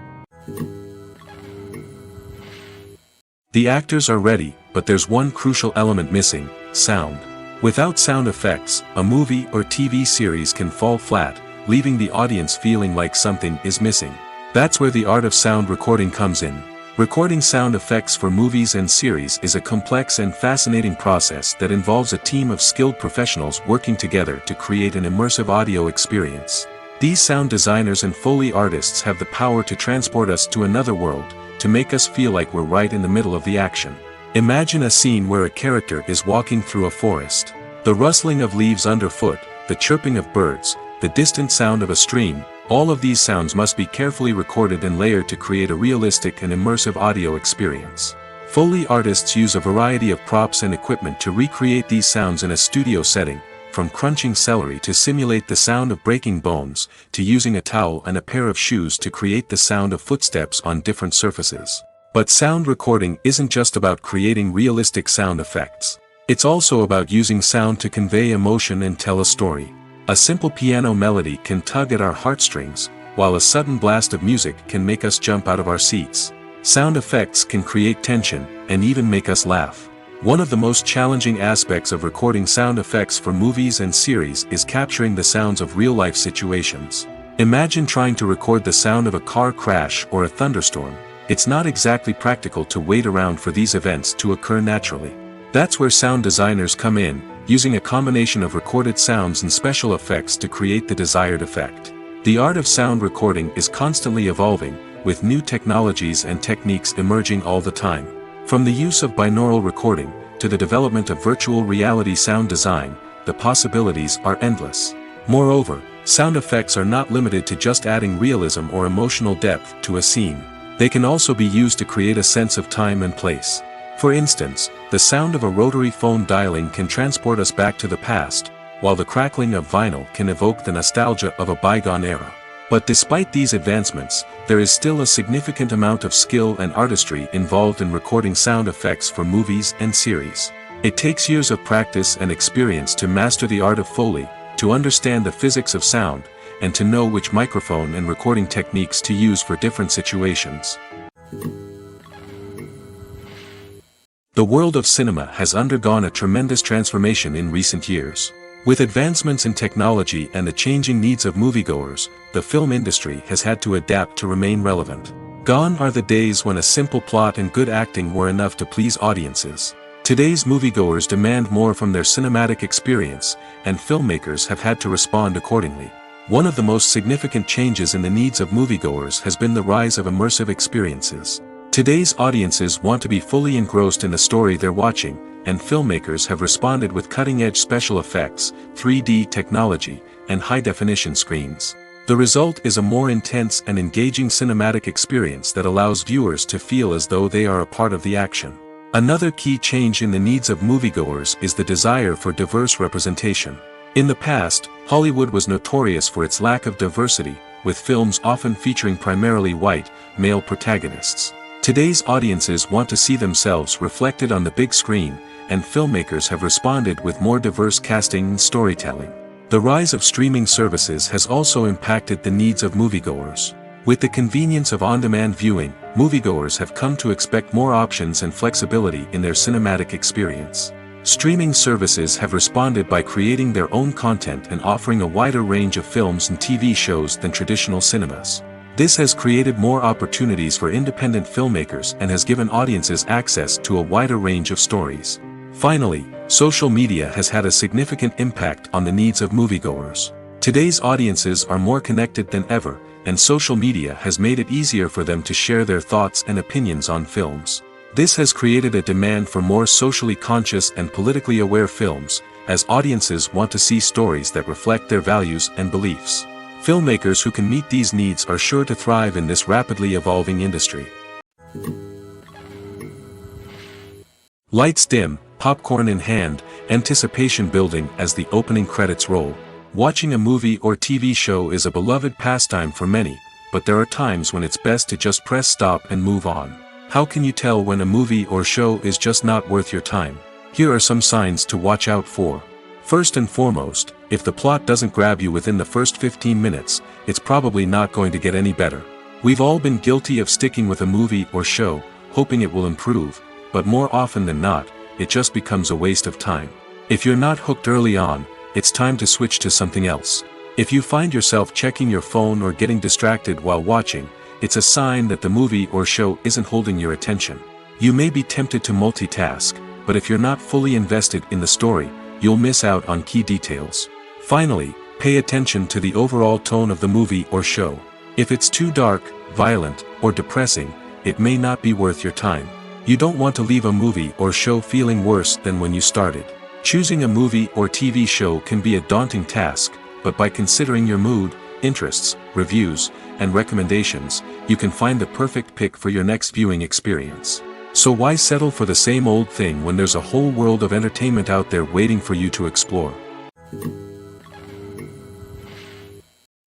The actors are ready, but there's one crucial element missing: sound. Without sound effects, a movie or TV series can fall flat, leaving the audience feeling like something is missing. That's where the art of sound recording comes in. Recording sound effects for movies and series is a complex and fascinating process that involves a team of skilled professionals working together to create an immersive audio experience. These sound designers and Foley artists have the power to transport us to another world, to make us feel like we're right in the middle of the action. Imagine a scene where a character is walking through a forest. The rustling of leaves underfoot, the chirping of birds, the distant sound of a stream, all of these sounds must be carefully recorded and layered to create a realistic and immersive audio experience. Foley artists use a variety of props and equipment to recreate these sounds in a studio setting, from crunching celery to simulate the sound of breaking bones, to using a towel and a pair of shoes to create the sound of footsteps on different surfaces. But sound recording isn't just about creating realistic sound effects. It's also about using sound to convey emotion and tell a story. A simple piano melody can tug at our heartstrings, while a sudden blast of music can make us jump out of our seats. Sound effects can create tension, and even make us laugh. One of the most challenging aspects of recording sound effects for movies and series is capturing the sounds of real-life situations. Imagine trying to record the sound of a car crash or a thunderstorm. It's not exactly practical to wait around for these events to occur naturally. That's where sound designers come in, using a combination of recorded sounds and special effects to create the desired effect. The art of sound recording is constantly evolving, with new technologies and techniques emerging all the time. From the use of binaural recording, to the development of virtual reality sound design, the possibilities are endless. Moreover, sound effects are not limited to just adding realism or emotional depth to a scene. They can also be used to create a sense of time and place. For instance, the sound of a rotary phone dialing can transport us back to the past, while the crackling of vinyl can evoke the nostalgia of a bygone era. But despite these advancements, there is still a significant amount of skill and artistry involved in recording sound effects for movies and series. It takes years of practice and experience to master the art of Foley, to understand the physics of sound, and to know which microphone and recording techniques to use for different situations. The world of cinema has undergone a tremendous transformation in recent years. With advancements in technology and the changing needs of moviegoers, the film industry has had to adapt to remain relevant. Gone are the days when a simple plot and good acting were enough to please audiences. Today's moviegoers demand more from their cinematic experience, and filmmakers have had to respond accordingly. One of the most significant changes in the needs of moviegoers has been the rise of immersive experiences. Today's audiences want to be fully engrossed in the story they're watching, and filmmakers have responded with cutting-edge special effects, 3D technology, and high-definition screens. The result is a more intense and engaging cinematic experience that allows viewers to feel as though they are a part of the action. Another key change in the needs of moviegoers is the desire for diverse representation. In the past, Hollywood was notorious for its lack of diversity, with films often featuring primarily white, male protagonists. Today's audiences want to see themselves reflected on the big screen, and filmmakers have responded with more diverse casting and storytelling. The rise of streaming services has also impacted the needs of moviegoers. With the convenience of on-demand viewing, moviegoers have come to expect more options and flexibility in their cinematic experience. Streaming services have responded by creating their own content and offering a wider range of films and TV shows than traditional cinemas. This has created more opportunities for independent filmmakers and has given audiences access to a wider range of stories. Finally, social media has had a significant impact on the needs of moviegoers. Today's audiences are more connected than ever, and social media has made it easier for them to share their thoughts and opinions on films. This has created a demand for more socially conscious and politically aware films, as audiences want to see stories that reflect their values and beliefs. Filmmakers who can meet these needs are sure to thrive in this rapidly evolving industry. Lights dim, popcorn in hand, anticipation building as the opening credits roll. Watching a movie or TV show is a beloved pastime for many, but there are times when it's best to just press stop and move on. How can you tell when a movie or show is just not worth your time? Here are some signs to watch out for. First and foremost, if the plot doesn't grab you within the first 15 minutes, it's probably not going to get any better. We've all been guilty of sticking with a movie or show, hoping it will improve, but more often than not, it just becomes a waste of time. If you're not hooked early on, it's time to switch to something else. If you find yourself checking your phone or getting distracted while watching, it's a sign that the movie or show isn't holding your attention. You may be tempted to multitask, but if you're not fully invested in the story, you'll miss out on key details. Finally, pay attention to the overall tone of the movie or show. If it's too dark, violent, or depressing, it may not be worth your time. You don't want to leave a movie or show feeling worse than when you started. Choosing a movie or TV show can be a daunting task, but by considering your mood, interests, reviews, and recommendations, you can find the perfect pick for your next viewing experience. So why settle for the same old thing when there's a whole world of entertainment out there waiting for you to explore?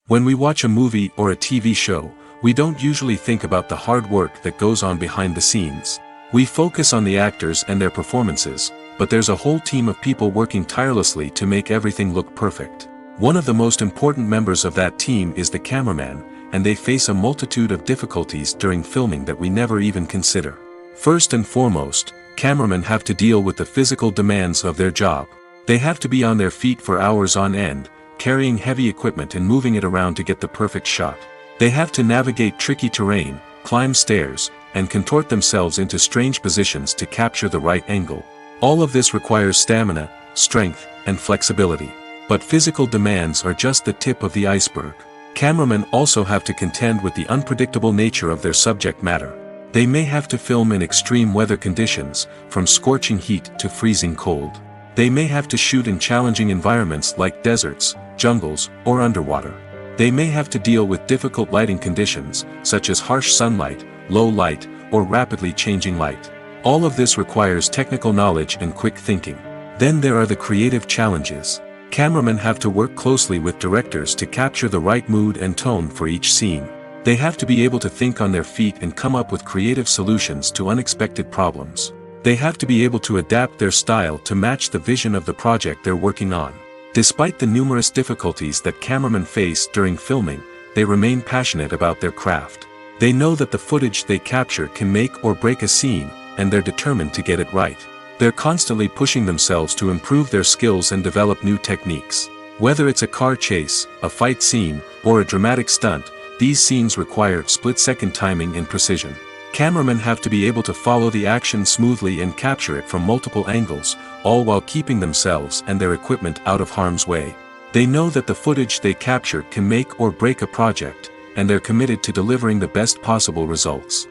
When we watch a movie or a TV show, we don't usually think about the hard work that goes on behind the scenes. We focus on the actors and their performances, but there's a whole team of people working tirelessly to make everything look perfect. One of the most important members of that team is the cameraman, and they face a multitude of difficulties during filming that we never even consider. First and foremost, cameramen have to deal with the physical demands of their job. They have to be on their feet for hours on end, carrying heavy equipment and moving it around to get the perfect shot. They have to navigate tricky terrain, climb stairs, and contort themselves into strange positions to capture the right angle. All of this requires stamina, strength, and flexibility. But physical demands are just the tip of the iceberg. Cameramen also have to contend with the unpredictable nature of their subject matter. They may have to film in extreme weather conditions, from scorching heat to freezing cold. They may have to shoot in challenging environments like deserts, jungles, or underwater. They may have to deal with difficult lighting conditions, such as harsh sunlight, low light, or rapidly changing light. All of this requires technical knowledge and quick thinking. Then there are the creative challenges. Cameramen have to work closely with directors to capture the right mood and tone for each scene. They have to be able to think on their feet and come up with creative solutions to unexpected problems. They have to be able to adapt their style to match the vision of the project they're working on. Despite the numerous difficulties that cameramen face during filming, they remain passionate about their craft. They know that the footage they capture can make or break a scene, and they're determined to get it right. They're constantly pushing themselves to improve their skills and develop new techniques. Whether it's a car chase, a fight scene, or a dramatic stunt, these scenes require split-second timing and precision. Cameramen have to be able to follow the action smoothly and capture it from multiple angles, all while keeping themselves and their equipment out of harm's way. They know that the footage they capture can make or break a project, and they're committed to delivering the best possible results.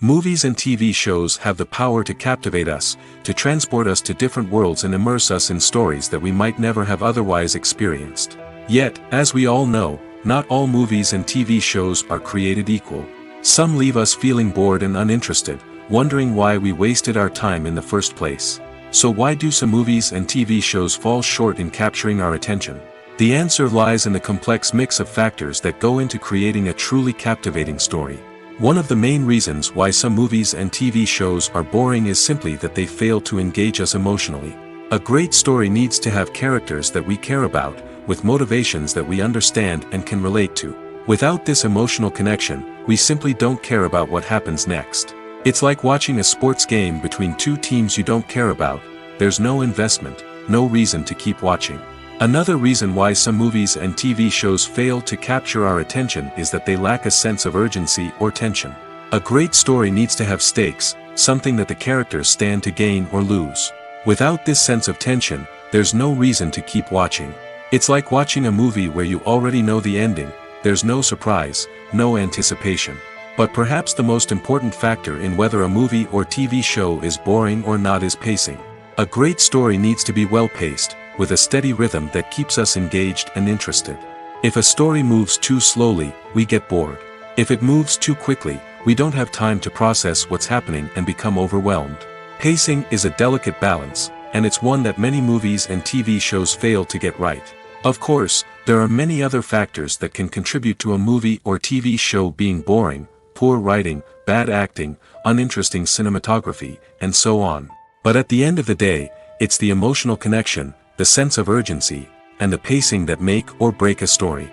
Movies and TV shows have the power to captivate us, to transport us to different worlds and immerse us in stories that we might never have otherwise experienced. Yet, as we all know, not all movies and TV shows are created equal. Some leave us feeling bored and uninterested, wondering why we wasted our time in the first place. So why do some movies and TV shows fall short in capturing our attention? The answer lies in the complex mix of factors that go into creating a truly captivating story. One of the main reasons why some movies and TV shows are boring is simply that they fail to engage us emotionally. A great story needs to have characters that we care about, with motivations that we understand and can relate to. Without this emotional connection, we simply don't care about what happens next. It's like watching a sports game between two teams you don't care about. There's no investment, no reason to keep watching. Another reason why some movies and TV shows fail to capture our attention is that they lack a sense of urgency or tension. A great story needs to have stakes, something that the characters stand to gain or lose. Without this sense of tension, there's no reason to keep watching. It's like watching a movie where you already know the ending. There's no surprise, no anticipation. But perhaps the most important factor in whether a movie or TV show is boring or not is pacing. A great story needs to be well-paced, with a steady rhythm that keeps us engaged and interested. If a story moves too slowly, we get bored. If it moves too quickly, we don't have time to process what's happening and become overwhelmed. Pacing is a delicate balance, and it's one that many movies and TV shows fail to get right. Of course, there are many other factors that can contribute to a movie or TV show being boring: poor writing, bad acting, uninteresting cinematography, and so on. But at the end of the day, it's the emotional connection, the sense of urgency, and the pacing that make or break a story.